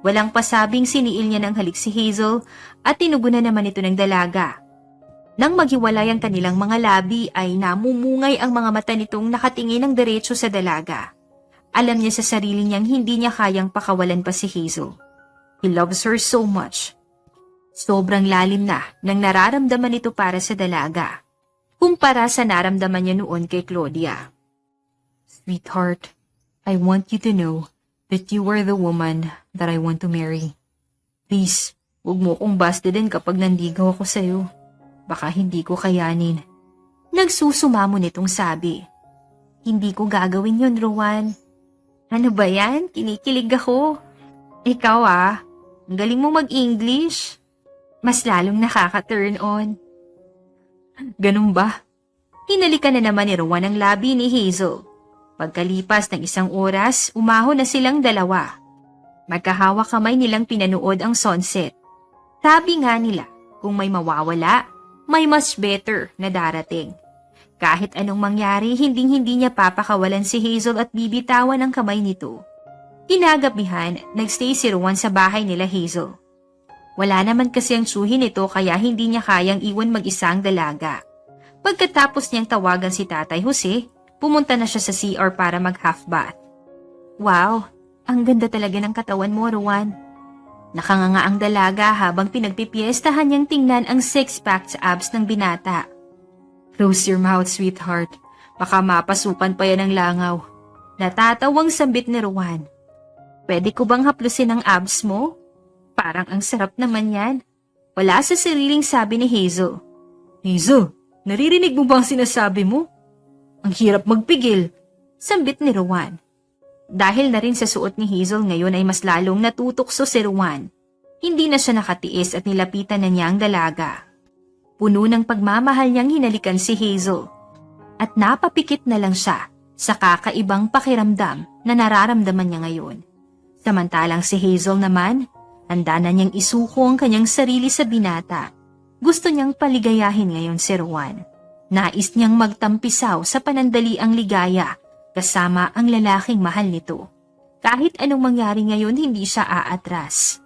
Walang pasabing siniil niya ng halik si Hazel at tinugunan naman ito ng dalaga. Nang maghiwalay ang kanilang mga labi ay namumungay ang mga mata nitong nakatingin ng diretso sa dalaga. Alam niya sa sarili niyang hindi niya kayang pakawalan pa si Hazel. He loves her so much. Sobrang lalim na nang nararamdaman nito para sa dalaga. Kumpara sa naramdaman niya noon kay Claudia. Sweetheart, I want you to know that you are the woman that I want to marry. Please, huwag mo kong bastidin kapag nandigaw ako sa'yo. Baka hindi ko kayanin. Nagsusumamo nitong sabi. Hindi ko gagawin yun, Rowan. Ano ba yan? Kinikilig ako. Ikaw ang galing mo mag-English. Mas lalong nakaka-turn on. Ganun ba? Hinalikan na naman ni Rowan ang labi ni Hazel. Pagkalipas ng 1 oras, umahon na silang dalawa. Magkahawak kamay nilang pinanood ang sunset. Sabi nga nila, kung may mawawala, may mas better na darating. Kahit anong mangyari, hinding-hindi niya papakawalan si Hazel at bibitawan ang kamay nito. Kinagabihan, nagstay si Rowan sa bahay nila Hazel. Wala naman kasi ang tsuhin nito kaya hindi niya kayang iwan mag-isa ang dalaga. Pagkatapos niyang tawagan si Tatay Jose, pumunta na siya sa CR para mag-half bath. Wow, ang ganda talaga ng katawan mo, Rowan. Nakanganga ang dalaga habang pinagpipiestahan niyang tingnan ang six-pack abs ng binata. Close your mouth, sweetheart. Baka mapasukan pa yan ng langaw. Natatawang sambit ni Rowan. Pwede ko bang haplusin ang abs mo? Parang ang sarap naman yan. Wala sa sariling sabi ni Hazel. Hazel, naririnig mo ba ang sinasabi mo? Ang hirap magpigil, sambit ni Rowan. Dahil na rin sa suot ni Hazel ngayon ay mas lalong natutokso si Rowan. Hindi na siya nakatiis at nilapitan na niya ang dalaga. Puno ng pagmamahal niyang hinalikan si Hazel. At napapikit na lang siya sa kakaibang pakiramdam na nararamdaman niya ngayon. Samantalang si Hazel naman, handa na niyang isuko ang kanyang sarili sa binata. Gusto niyang paligayahin ngayon si Rowan. Nais niyang magtampisaw sa panandaliang ligaya kasama ang lalaking mahal nito. Kahit anong mangyari ngayon, hindi siya aatras.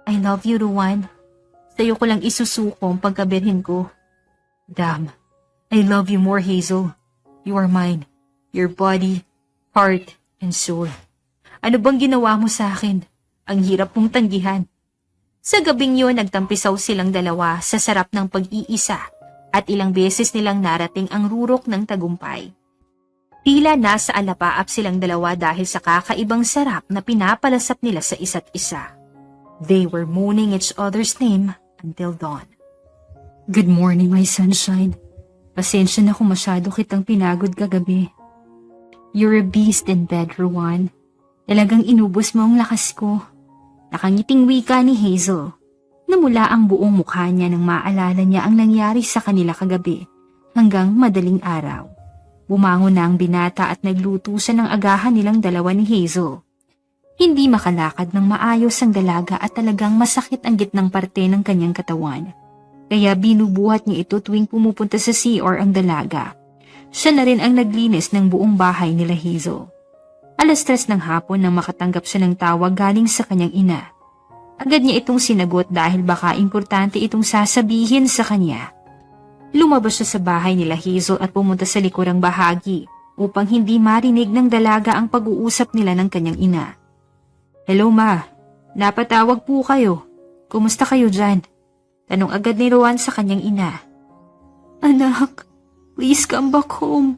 I love you, Rowan. Sa'yo ko lang isusuko ang pagkabirhin ko. Damn, I love you more, Hazel. You are mine. Your body, heart, and soul. Ano bang ginawa mo sa akin? Ang hirap mong tanggihan. Sa gabing yun, nagtampisaw silang dalawa sa sarap ng pag-iisa at ilang beses nilang narating ang rurok ng tagumpay. Tila nasa alapaap silang dalawa dahil sa kakaibang sarap na pinapalasap nila sa isa't isa. They were moaning each other's name until dawn. Good morning, my sunshine. Pasensya na kung masyado kitang pinagod kagabi. You're a beast in bed, Rowan. Talagang inubos mo ang lakas ko. Nakangiting wika ni Hazel. Namula ang buong mukha niya nang maalala niya ang nangyari sa kanila kagabi hanggang madaling araw. Bumangon na ang binata at nagluto siya ng agahan nilang dalawa ni Hazel. Hindi makalakad ng maayos ang dalaga at talagang masakit ang gitnang parte ng kanyang katawan. Kaya binubuhat niya ito tuwing pumupunta sa CR ang dalaga. Siya na rin ang naglinis ng buong bahay nila Hazel. 3:00 ng hapon nang makatanggap siya ng tawag galing sa kanyang ina. Agad niya itong sinagot dahil baka importante itong sasabihin sa kanya. Lumabas siya sa bahay nila Hazel at pumunta sa likurang bahagi upang hindi marinig ng dalaga ang pag-uusap nila ng kanyang ina. "Hello ma, napatawag po kayo. Kumusta kayo dyan?" Tanong agad ni Rowan sa kanyang ina. "Anak, please come back home.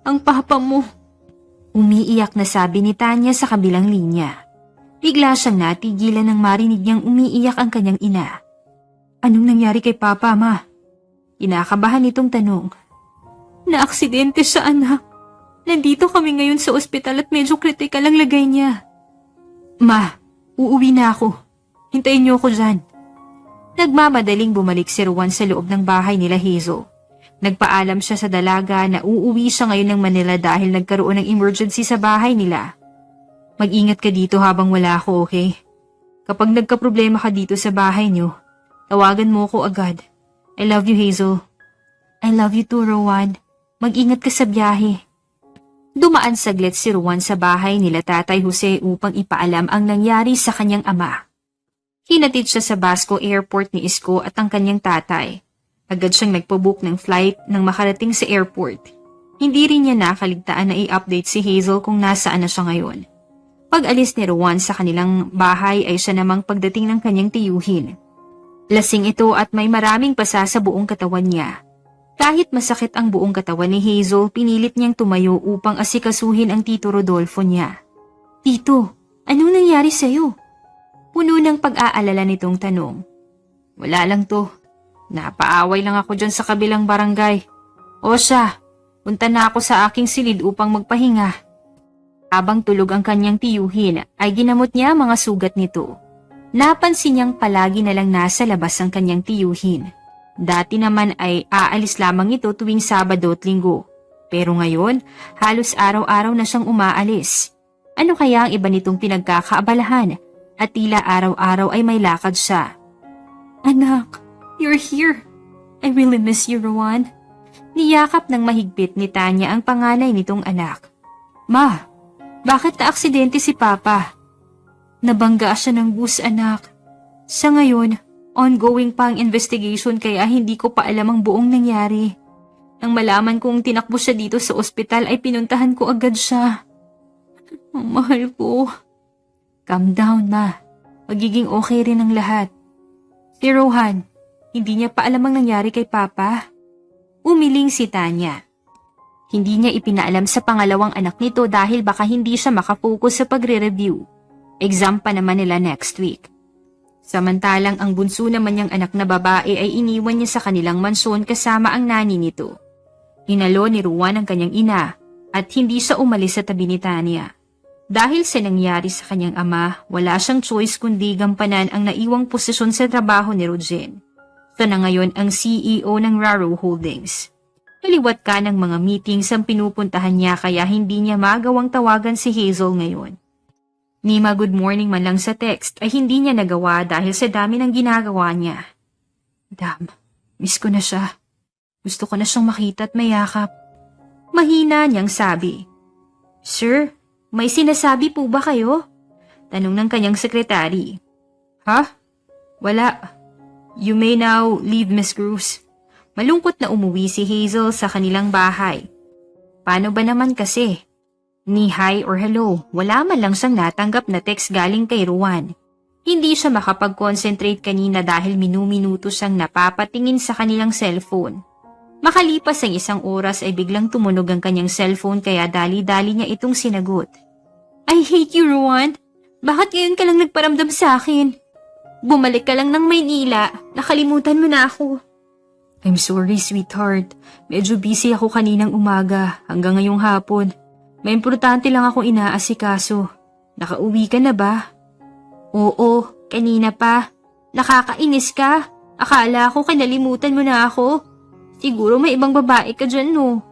Ang papa mo." Umiiyak na sabi ni Tanya sa kabilang linya. Bigla siyang natigilan nang marinig niyang umiiyak ang kanyang ina. "Anong nangyari kay papa, ma?" Kinakabahan itong tanong. "Naaksidente siya, anak. Nandito kami ngayon sa ospital at medyo kritikal ang lagay niya." "Ma, uuwi na ako. Hintayin niyo ako dyan." Nagmamadaling bumalik si Rowan sa loob ng bahay nila Hazel. Nagpaalam siya sa dalaga na uuwi siya ngayon ng Manila dahil nagkaroon ng emergency sa bahay nila. "Mag-ingat ka dito habang wala ako, okay? Kapag nagkaproblema ka dito sa bahay niyo, tawagan mo ko agad. I love you, Hazel." "I love you too, Rowan. Mag-ingat ka sa biyahe." Dumaan saglit si Rowan sa bahay nila Tatay Jose upang ipaalam ang nangyari sa kanyang ama. Hinatid siya sa Basco Airport ni Isko at ang kanyang tatay. Agad siyang nagpabook ng flight nang makarating sa airport. Hindi rin niya nakaligtaan na i-update si Hazel kung nasaan na siya ngayon. Pag-alis ni Rowan sa kanilang bahay ay siya namang pagdating ng kanyang tiyuhin. Lasing ito at may maraming pasa sa buong katawan niya. Kahit masakit ang buong katawan ni Hazel, pinilit niyang tumayo upang asikasuhin ang Tito Rodolfo niya. "Tito, anong nangyari sa'yo?" Puno ng pag-aalala nitong tanong. "Wala lang to. Napaaway lang ako dyan sa kabilang barangay. O siya, punta na ako sa aking silid upang magpahinga." Habang tulog ang kanyang tiyuhin, ay ginamot niya mga sugat nito. Napansin niyang palagi na lang nasa labas ang kanyang tiyuhin. Dati naman ay aalis lamang ito tuwing Sabado at Linggo. Pero ngayon, halos araw-araw na siyang umaalis. Ano kaya ang iba nitong pinagkakaabalahan at tila araw-araw ay may lakad siya? "Anak, you're here. I really miss you, Rowan." Niyakap ng mahigpit ni Tanya ang panganay nitong anak. "Ma, bakit na-aksidente si Papa?" "Nabangga siya ng bus, anak. Sa ngayon, ongoing pa ang investigation kaya hindi ko pa alam ang buong nangyari. Nang malaman kong tinakbo siya dito sa ospital ay pinuntahan ko agad siya. Ang mahal ko." "Calm down, ma. Magiging okay rin ang lahat." Si Rohan, hindi niya pa alam ang nangyari kay Papa. Umiling si Tanya. Hindi niya ipinaalam sa pangalawang anak nito dahil baka hindi siya makafocus sa pagre-review. Exam pa naman nila next week. Samantalang ang bunso naman niyang anak na babae ay iniwan niya sa kanilang mansyon kasama ang nani nito. Hinalo ni Rowan ang kanyang ina at hindi siya umalis sa tabi ni Tanya. Dahil sa nangyari sa kanyang ama, wala siyang choice kundi gampanan ang naiwang posisyon sa trabaho ni Rojen. Siya na ngayon ang CEO ng Raro Holdings. Naliwat ka ng mga meetings ang pinupuntahan niya kaya hindi niya magawang tawagan si Hazel ngayon. Ni good morning man lang sa text ay hindi niya nagawa dahil sa dami ng ginagawa niya. Damn, miss ko na siya. Gusto ko na siyang makita at mayakap. Mahina niyang sabi. "Sir, may sinasabi po ba kayo?" Tanong ng kanyang sekretary. "Ha? Wala. You may now leave, Miss Cruz." Malungkot na umuwi si Hazel sa kanilang bahay. Paano ba naman kasi? Ni hi or hello, wala man lang siyang natanggap na text galing kay Rowan. Hindi siya makapag-concentrate kanina dahil minu-minuto siyang napapatingin sa kanilang cellphone. Makalipas ang 1 oras ay biglang tumunog ang kanyang cellphone kaya dali-dali niya itong sinagot. "I hate you, Rowan. Bakit ngayon ka lang nagparamdam sa akin? Bumalik ka lang ng Maynila, nakalimutan mo na ako." "I'm sorry, sweetheart. Medyo busy ako kaninang umaga hanggang ngayong hapon. May importante lang akong inaasikaso. Nakauwi ka na ba?" "Oo, kanina pa. Nakakainis ka. Akala ko kinalimutan mo na ako. Siguro may ibang babae ka dyan, no?"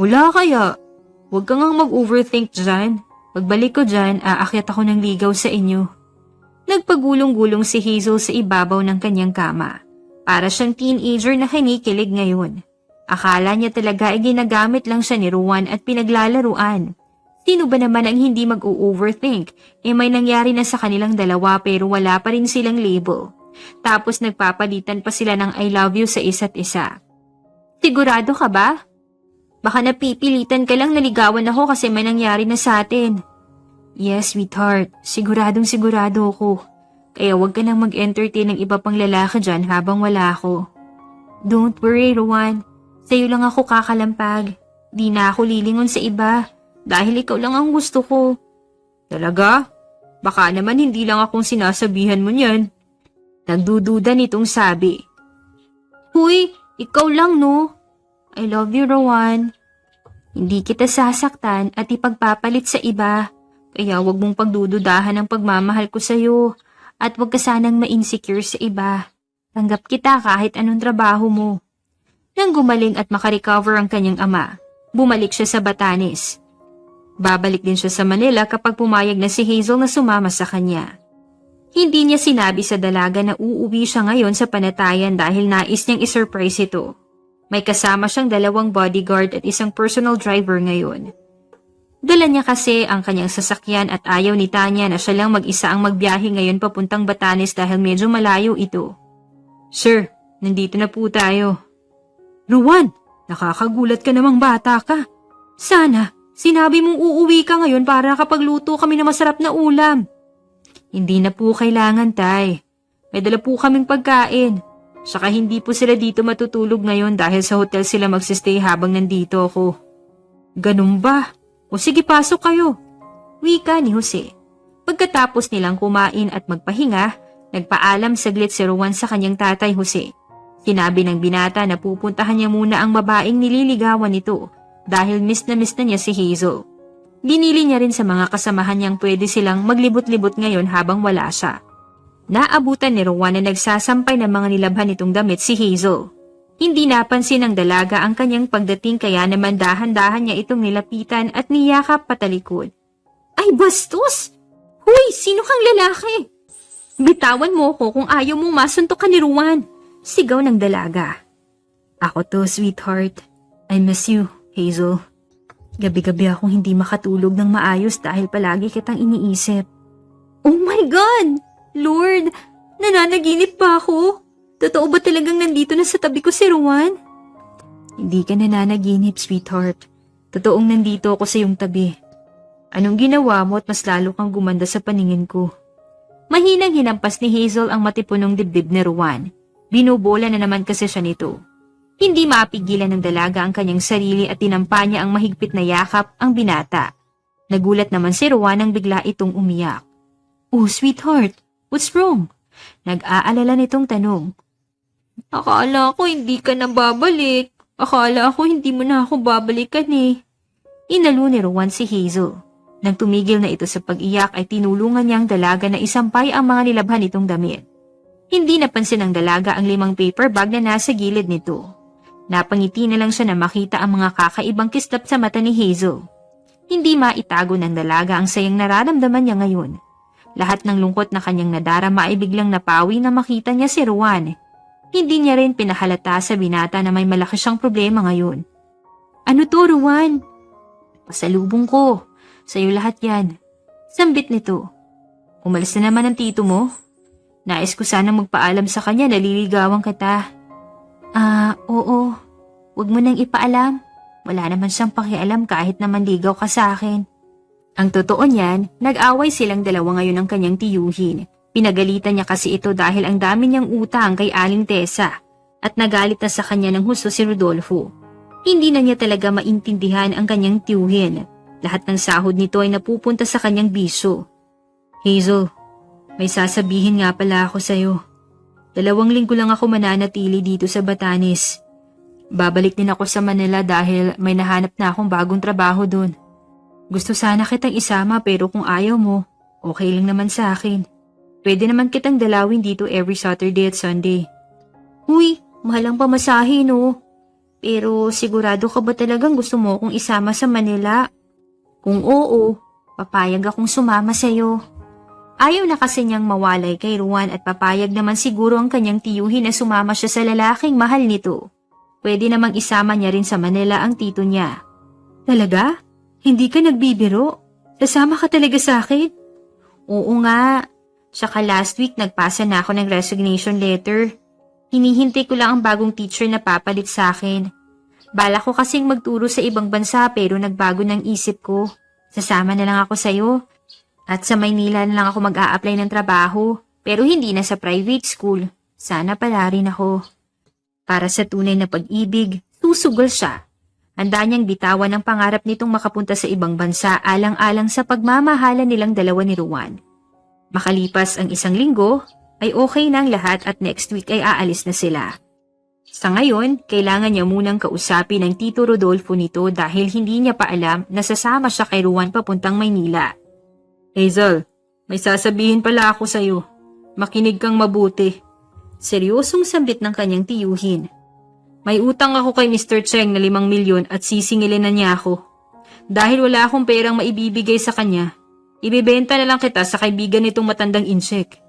"Wala kaya. Huwag kang mag-overthink dyan. Pagbalik ko dyan, aakyat ako ng ligaw sa inyo." Nagpagulong-gulong si Hazel sa ibabaw ng kanyang kama. Para siyang teenager na kinikilig ngayon. Akala niya talaga ay ginagamit lang siya ni Rowan at pinaglalaruan. Sino ba naman ang hindi mag-o-overthink? May nangyari na sa kanilang dalawa pero wala pa rin silang label. Tapos nagpapalitan pa sila ng I love you sa isa't isa. Sigurado ka ba? Baka napipilitan ka lang naligawan ako kasi may nangyari na sa atin. Yes, sweetheart. Siguradong sigurado ako. Kaya wag ka nang mag-entertain ng iba pang lalaki dyan habang wala ako. Don't worry, Rowan. Sa'yo lang ako kakalampag. Di na ako lilingon sa iba. Dahil ikaw lang ang gusto ko. Talaga? Baka naman hindi lang akong sinasabihan mo niyan. Nagdududa nitong sabi. Huy, ikaw lang no? I love you, Rowan. Hindi kita sasaktan at ipagpapalit sa iba. Kaya wag mong pagdududahan ang pagmamahal ko sa'yo. At wag ka sanang ma-insecure sa iba. Tanggap kita kahit anong trabaho mo. Nang gumaling at makarecover ang kanyang ama, bumalik siya sa Batanes. Babalik din siya sa Manila kapag pumayag na si Hazel na sumama sa kanya. Hindi niya sinabi sa dalaga na uuwi siya ngayon sa Panatayan dahil nais niyang isurprise ito. May kasama siyang 2 bodyguard at isang personal driver ngayon. Dala niya kasi ang kanyang sasakyan at ayaw ni Tanya na siya lang mag-isa ang magbiyahe ngayon papuntang Batanes dahil medyo malayo ito. Sir, nandito na po tayo. Ruwan, nakakagulat ka namang bata ka. Sana, sinabi mong uuwi ka ngayon para nakapagluto kami ng masarap na ulam. Hindi na po kailangan, Tay. May dala po kaming pagkain. Saka hindi po sila dito matutulog ngayon dahil sa hotel sila magsistay habang nandito ako. Ganun ba? O sige, pasok kayo. Wika ni Jose. Pagkatapos nilang kumain at magpahinga, nagpaalam saglit si Rowan sa kanyang tatay Jose. Sinabi ng binata na pupuntahan niya muna ang babaeng nililigawan nito dahil miss na niya si Hazel. Dinili niya rin sa mga kasamahan niyang pwede silang maglibot-libot ngayon habang wala siya. Naabutan ni Rowan na nagsasampay ng mga nilabhan nitong damit si Hazel. Hindi napansin ng dalaga ang kanyang pagdating kaya naman dahan-dahan niya itong nilapitan at niyakap patalikod. Ay bastos! Huy, sino kang lalaki? Bitawan mo ko kung ayaw mong masuntok ka ni Rowan. Sigaw ng dalaga. Ako to, sweetheart. I miss you, Hazel. Gabi-gabi akong hindi makatulog ng maayos dahil palagi kitang iniisip. Oh my God! Lord, nananaginip pa ako? Totoo ba talagang nandito na sa tabi ko si Rowan? Hindi ka nananaginip, sweetheart. Totoong nandito ako sa iyong tabi. Anong ginawa mo at mas lalo kang gumanda sa paningin ko? Mahinang hinampas ni Hazel ang matipunong dibdib ni Rowan. Binubola na naman kasi siya nito. Hindi mapigilan ng dalaga ang kanyang sarili at tinampa niya ang mahigpit na yakap ang binata. Nagulat naman si Rowan nang bigla itong umiyak. Oh, sweetheart, what's wrong? Nag-aalala nitong tanong. Akala ko hindi ka na babalik. Akala ko hindi mo na ako babalikan eh. Inalo ni Rowan si Hazel. Nang tumigil na ito sa pag-iyak ay tinulungan niyang dalaga na isampay ang mga nilabhan nitong damit. Hindi napansin ng dalaga ang 5 paper bag na nasa gilid nito. Napangiti na lang siya na makita ang mga kakaibang kislap sa mata ni Hazel. Hindi maitago ng dalaga ang sayang nararamdaman niya ngayon. Lahat ng lungkot na kanyang nadarama ay biglang napawi na makita niya si Rowan. Hindi niya rin pinahalata sa binata na may malaki siyang problema ngayon. Ano to, Rowan? Pasalubong ko. Sa'yo lahat yan. Sambit nito. Umalis na naman ang tito mo? Nais ko sanang magpaalam sa kanya na liligawan kita. Oo. Huwag mo nang ipaalam. Wala naman siyang pakialam kahit na manligaw ka sa akin. Ang totoo niyan, nag-away silang dalawa ngayon ng kanyang tiyuhin. Pinagalitan niya kasi ito dahil ang dami niyang utang kay Aling Tessa at nagalit na sa kanya ng husto si Rodolfo. Hindi na niya talaga maintindihan ang kanyang tiyuhin. Lahat ng sahod nito ay napupunta sa kanyang bisyo. Hazel, may sasabihin nga pala ako sa'yo. 2 linggo lang ako mananatili dito sa Batanes. Babalik din ako sa Manila dahil may nahanap na akong bagong trabaho doon. Gusto sana kitang isama pero kung ayaw mo, okay lang naman sa akin. Pwede naman kitang dalawin dito every Saturday at Sunday. Uy, mahal ang pamasahe no. Pero sigurado ka ba talagang gusto mo akong isama sa Manila? Kung oo, papayag akong sumama sa'yo. Ayaw na kasi niyang mawalay kay Rowan at papayag naman siguro ang kanyang tiyuhin na sumama siya sa lalaking mahal nito. Pwede namang isama niya rin sa Manila ang tito niya. Talaga? Hindi ka nagbibiro? Sasama ka talaga sa akin? Oo nga. Tsaka last week nagpasa na ako ng resignation letter. Hinihintay ko lang ang bagong teacher na papalit sa akin. Bala ko kasing magturo sa ibang bansa pero nagbago ng isip ko. Sasama na lang ako sa'yo. At sa Maynila na lang ako mag-a-apply ng trabaho. Pero hindi na sa private school. Sana pala rin ako. Para sa tunay na pag-ibig, susugol siya. Handa niyang bitawan ang pangarap nitong makapunta sa ibang bansa alang-alang sa pagmamahalan nilang dalawa ni Ruan. Makalipas ang 1 linggo, ay okay na ang lahat at next week ay aalis na sila. Sa ngayon, kailangan niya munang kausapin ng Tito Rodolfo nito dahil hindi niya pa alam na sasama siya kay Ruan papuntang Maynila. Hazel, may sasabihin pala ako sa'yo. Makinig kang mabuti. Seryosong sambit ng kanyang tiyuhin. May utang ako kay Mr. Cheng na 5 milyon at sisingilin na niya ako. Dahil wala akong perang maibibigay sa kanya, ibebenta na lang kita sa kaibigan nitong matandang insek.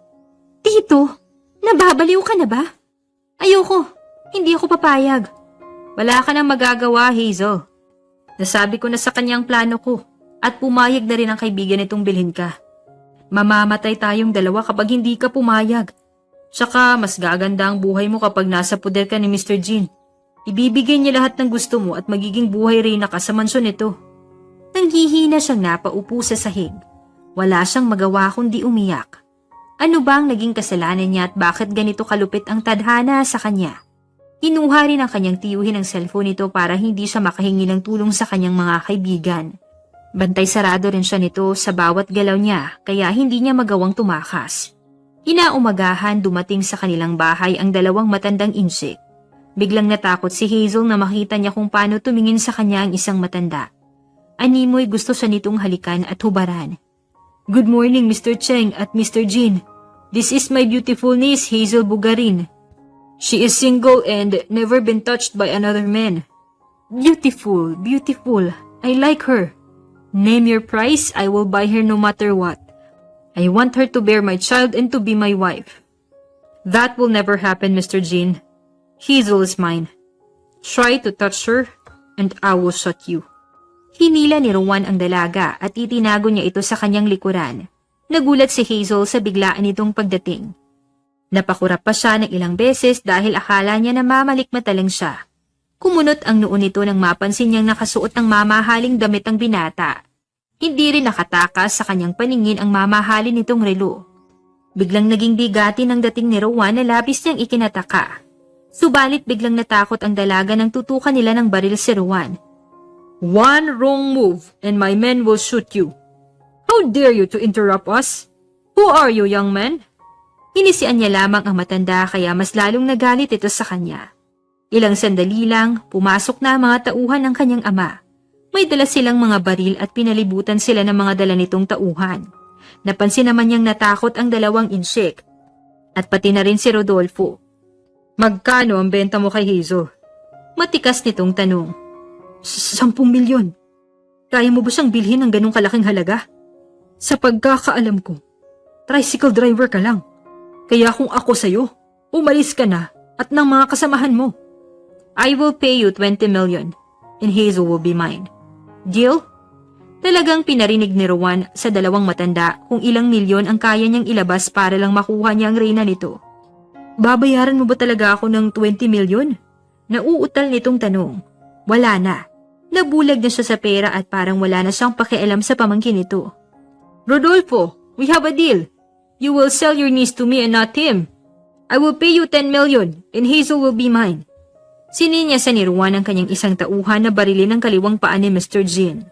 Tito, nababaliw ka na ba? Ayoko, hindi ako papayag. Wala ka nang magagawa, Hazel. Nasabi ko na sa kanyang plano ko at pumayag na rin ang kaibigan nitong bilhin ka. Mamamatay tayong dalawa kapag hindi ka pumayag. Tsaka mas gaganda ang buhay mo kapag nasa puder ka ni Mr. Jean. Ibibigay niya lahat ng gusto mo at magiging buhay reyna ka sa mansyon nito. Nanghihina siyang napaupo sa sahig. Wala siyang magawa kundi umiyak. Ano ba ang naging kasalanan niya at bakit ganito kalupit ang tadhana sa kanya? Kinuha rin ang kanyang tiyuhin ang cellphone nito para hindi siya makahingi ng tulong sa kanyang mga kaibigan. Bantay sarado rin siya nito sa bawat galaw niya kaya hindi niya magawang tumakas. Inaumagahan dumating sa kanilang bahay ang 2 matandang insek. Biglang natakot si Hazel na makita niya kung paano tumingin sa kanya ang isang matanda. Animoy gusto siya nitong halikan at hubaran. Good morning, Mr. Cheng at Mr. Jin. This is my beautiful niece, Hazel Bugarin. She is single and never been touched by another man. Beautiful, beautiful. I like her. Name your price, I will buy her no matter what. I want her to bear my child and to be my wife. That will never happen, Mr. Jin. Hazel is mine. Try to touch her and I will shot you. Hinila ni Ruan ang dalaga at itinago niya ito sa kanyang likuran. Nagulat si Hazel sa biglaan nitong pagdating. Napakurap pa siya ng ilang beses dahil akala niya na mamalikmata lang siya. Kumunot ang noo nito nang mapansin niyang nakasuot ng mamahaling damit ang binata. Hindi rin nakatakas sa kanyang paningin ang mamahalin nitong relo. Biglang naging bigati ng dating ni Ruan na labis niyang ikinataka. Subalit biglang natakot ang dalaga nang tutukan nila ng baril si Ruan. One wrong move and my men will shoot you. How dare you to interrupt us? Who are you, young man? Inisian niya lamang ang matanda kaya mas lalong nagalit ito sa kanya. Ilang sandali lang, pumasok na ang mga tauhan ng kanyang ama. May dala silang mga baril at pinalibutan sila ng mga dala nitong tauhan. Napansin naman niyang natakot ang 2 insek. At pati na rin si Rodolfo. Magkano ang benta mo kay Hazel? Matikas nitong tanong. 10 milyon. Kaya mo ba siyang bilhin ng ganong kalaking halaga? Sa pagkakaalam ko, tricycle driver ka lang. Kaya kung ako sa'yo, umalis ka na at ng mga kasamahan mo. I will pay you 20 million and Hazel will be mine. Deal? Talagang pinarinig ni Ruan sa 2 matanda kung ilang milyon ang kaya niyang ilabas para lang makuha niya ang reyna nito. Babayaran mo ba talaga ako ng 20 milyon? Nauutal nitong tanong. Wala na. Nabulag na siya sa pera at parang wala na siyang pakialam sa pamangkin nito. Rodolfo, we have a deal. You will sell your niece to me and not him. I will pay you 10 million and Hazel will be mine. Sininyasan ni Ruan ang kanyang isang tauhan na barilin ng kaliwang paa ni Mr. Jin.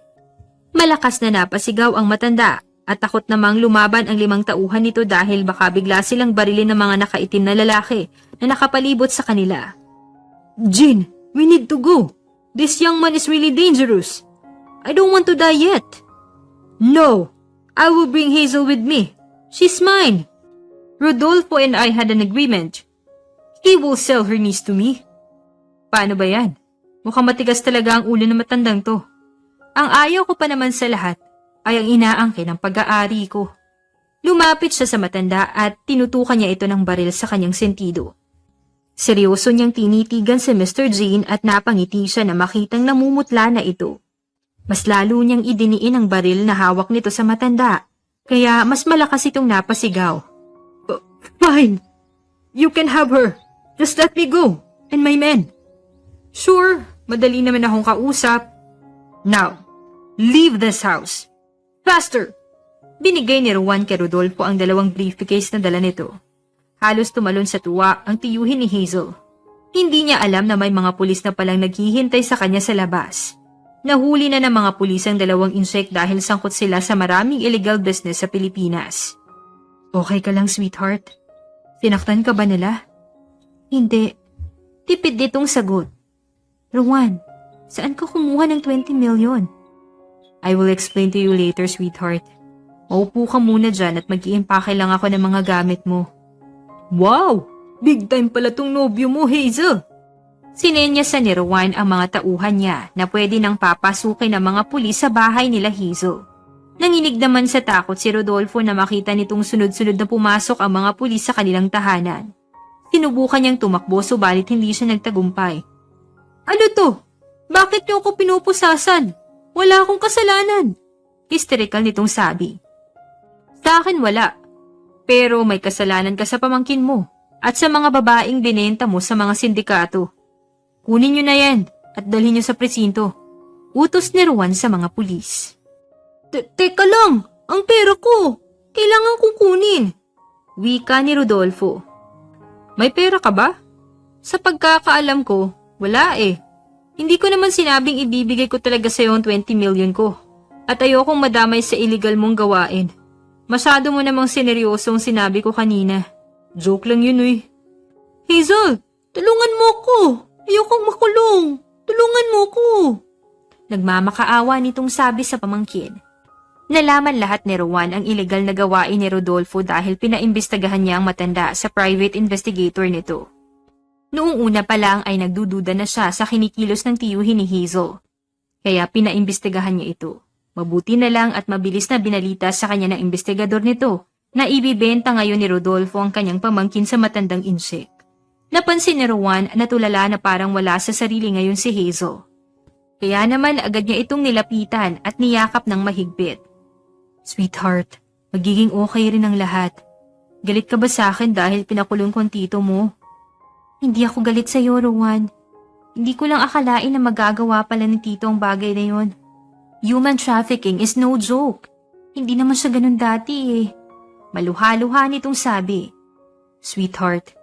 Malakas na napasigaw ang matanda at takot namang lumaban ang 5 tauhan nito dahil baka bigla silang barilin ng mga nakaitim na lalaki na nakapalibot sa kanila. Jin, we need to go. This young man is really dangerous. I don't want to die yet. No, I will bring Hazel with me. She's mine. Rodolfo and I had an agreement. He will sell her niece to me. Paano ba yan? Mukhang matigas talaga ang ulo ng matandang to. Ang ayaw ko pa naman sa lahat ay ang inaangkin ng pag-aari ko. Lumapit siya sa matanda at tinutukan niya ito ng baril sa kanyang sentido. Seryoso niyang tinitigan si Mr. Jin at napangiti siya na makitang namumutla na ito. Mas lalo niyang idiniin ang baril na hawak nito sa matanda, kaya mas malakas itong napasigaw. Fine! You can have her! Just let me go! And my men! Sure, madali naman akong kausap. Now, leave this house! Faster! Binigay ni Juan kay Rodolfo ang 2 briefcase na dala nito. Halos tumalon sa tuwa ang tiyuhin ni Hazel. Hindi niya alam na may mga pulis na palang naghihintay sa kanya sa labas. Nahuli na ng mga pulis ang 2 insect dahil sangkot sila sa maraming illegal business sa Pilipinas. Okay ka lang, sweetheart? Sinaktan ka ba nila? Hindi. Tipid ditong sagot. Juan, saan ka kumuha ng 20 million? I will explain to you later, sweetheart. Maupo ka muna dyan at mag-iimpake lang ako ng mga gamit mo. Wow! Big time pala tong nobyo mo, Hazel! Sinenyasan ni Juan ang mga tauhan niya na pwede nang papasukin ng mga pulis sa bahay nila Hazel. Nanginig naman sa takot si Rodolfo na makita nitong sunod-sunod na pumasok ang mga pulis sa kanilang tahanan. Sinubukan niyang tumakbo subalit hindi siya nagtagumpay. Ano to? Bakit niyo ako pinupusasan? Wala akong kasalanan! Hysterical nitong sabi. Sa akin wala. Pero may kasalanan ka sa pamangkin mo at sa mga babaeng binenta mo sa mga sindikato. Kunin niyo na yan at dalhin niyo sa presinto. Utos ni Juan sa mga pulis. Teka lang, ang pera ko. Kailangan kong kunin. Wika ni Rodolfo. May pera ka ba? Sa pagkakaalam ko, wala eh. Hindi ko naman sinabing ibibigay ko talaga sa iyo ang 20 million ko. At ayokong madamay sa illegal mong gawain. Masyado mo namang sineryosong sinabi ko kanina. Joke lang yun eh. Hazel, tulungan mo ko. Ayokong makulong. Tulungan mo ko. Nagmamakaawa nitong sabi sa pamangkin. Nalaman lahat ni Juan ang illegal na gawain ni Rodolfo dahil pinaimbestagahan niya ang matanda sa private investigator nito. Noong una pa lang ay nagdududa na siya sa kinikilos ng tiyuhin ni Hazel. Kaya pinaimbestagahan niya ito. Mabuti na lang at mabilis na binalita sa kanya ng investigador nito na ibibenta ngayon ni Rodolfo ang kanyang pamangkin sa matandang insect. Napansin ni Juan na tulala na parang wala sa sarili ngayon si Hazel. Kaya naman agad niya itong nilapitan at niyakap ng mahigpit. Sweetheart, magiging okay rin ang lahat. Galit ka ba sa akin dahil pinakulong ko ang tito mo? Hindi ako galit sa iyo, Juan. Hindi ko lang akalain na magagawa pala ni tito ang bagay na yon. Human trafficking is no joke. Hindi naman siya ganun dati eh. Maluha-luha nitong sabi. Sweetheart,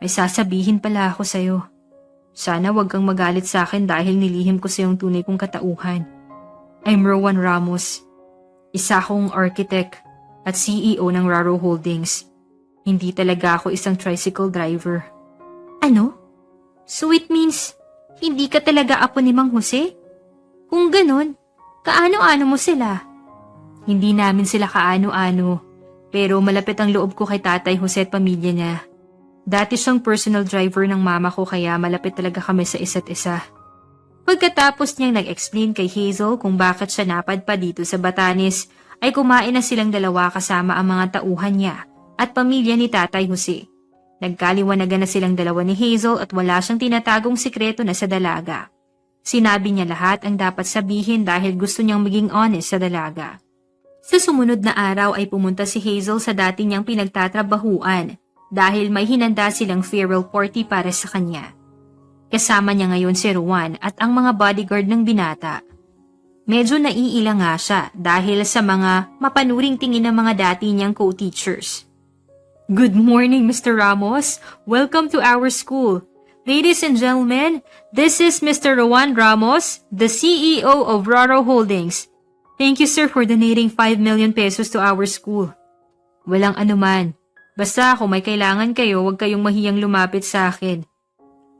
may sasabihin pala ako sa'yo. Sana wag kang magalit sa akin dahil nilihim ko sa iyong tunay kong katauhan. I'm Rowan Ramos. Isa akong architect at CEO ng Raro Holdings. Hindi talaga ako isang tricycle driver. Ano? So it means, hindi ka talaga apo ni Mang Jose? Kung ganun, kaano-ano mo sila? Hindi namin sila kaano-ano, pero malapit ang loob ko kay Tatay Jose at pamilya niya. Dati siyang personal driver ng mama ko kaya malapit talaga kami sa isa't isa. Pagkatapos niyang nag-explain kay Hazel kung bakit siya napadpa dito sa Batanes, ay kumain na silang dalawa kasama ang mga tauhan niya at pamilya ni Tatay Jose. Nagkaliwanagan na silang dalawa ni Hazel at wala siyang tinatagong sikreto na sa dalaga. Sinabi niya lahat ang dapat sabihin dahil gusto niyang maging honest sa dalaga. Sa sumunod na araw ay pumunta si Hazel sa dati niyang pinagtatrabahuan dahil may hinanda silang farewell party para sa kanya. Kasama niya ngayon si Juan at ang mga bodyguard ng binata. Medyo naiila nga siya dahil sa mga mapanuring tingin ng mga dati niyang co-teachers. Good morning, Mr. Ramos. Welcome to our school. Ladies and gentlemen, this is Mr. Juan Ramos, the CEO of Raro Holdings. Thank you, sir, for donating 5 million pesos to our school. Walang anuman. Basta kung may kailangan kayo, huwag kayong mahiyang lumapit sa akin.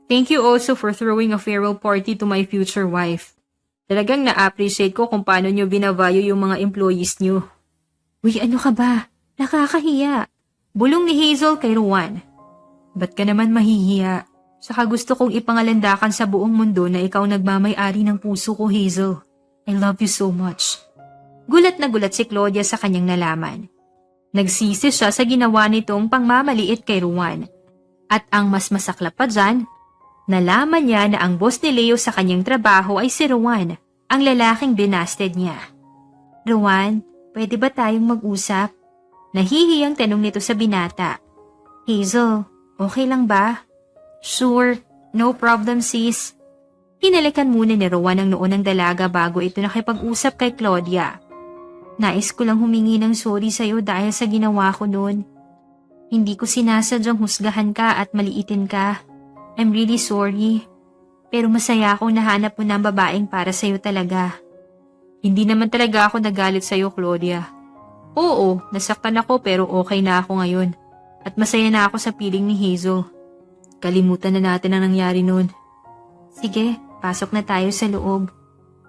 Thank you also for throwing a farewell party to my future wife. Talagang na-appreciate ko kung paano nyo binavalue yung mga employees nyo. Uy, ano ka ba? Nakakahiya. Bulong ni Hazel kay Juan. Ba't ka naman mahihiya? Saka gusto kong ipangalandakan sa buong mundo na ikaw nagmamay-ari ng puso ko, Hazel. I love you so much. Gulat na gulat si Claudia sa kanyang nalaman. Nagsisi siya sa ginawa nitong pangmamaliit kay Juan. At ang mas masaklap pa dyan, nalaman niya na ang boss ni Leo sa kanyang trabaho ay si Juan. ang lalaking binasted niya. Rowan, pwede ba tayong mag-usap? Nahihiyang tanong nito sa binata. Hazel, okay lang ba? Sure, no problem sis. Hinalikan muna ni Rowan ang noo ng dalaga bago ito nakipag-usap kay Claudia. Nais ko lang humingi ng sorry sa'yo dahil sa ginawa ko noon. Hindi ko sinasadyang husgahan ka at maliitin ka. I'm really sorry. Pero masaya akong nahanap mo ng babaeng para sa'yo talaga. Hindi naman talaga ako nagalit sa'yo, Claudia. Oo, nasaktan ako pero okay na ako ngayon. At masaya na ako sa piling ni Hazel. Kalimutan na natin ang nangyari noon. Sige, pasok na tayo sa loob.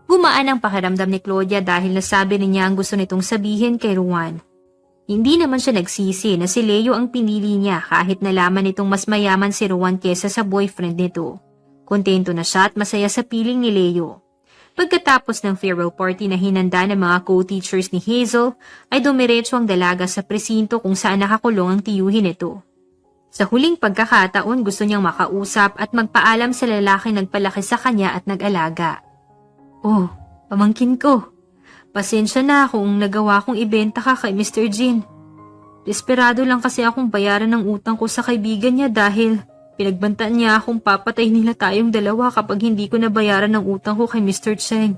Gumaan ang pakiramdam ni Claudia dahil nasabi niya ang gusto nitong sabihin kay Rowan. Hindi naman siya nagsisi na si Leo ang pinili niya kahit nalaman nitong mas mayaman si Rowan kesa sa boyfriend nito. Kontento na siya at masaya sa piling ni Leo. Pagkatapos ng farewell party na hinanda ng mga co-teachers ni Hazel, ay dumiretso ang dalaga sa presinto kung saan nakakulong ang tiyuhin nito. Sa huling pagkakataon gusto niyang makausap at magpaalam sa lalaking nagpalaki sa kanya at nag-alaga. Oh, pamangkin ko. Pasensya na kung nagawa kong ibenta ka kay Mr. Jean. Desperado lang kasi akong bayaran ng utang ko sa kaibigan niya dahil pinagbantaan niya akong papatay nila tayong dalawa kapag hindi ko nabayaran ng utang ko kay Mr. Cheng.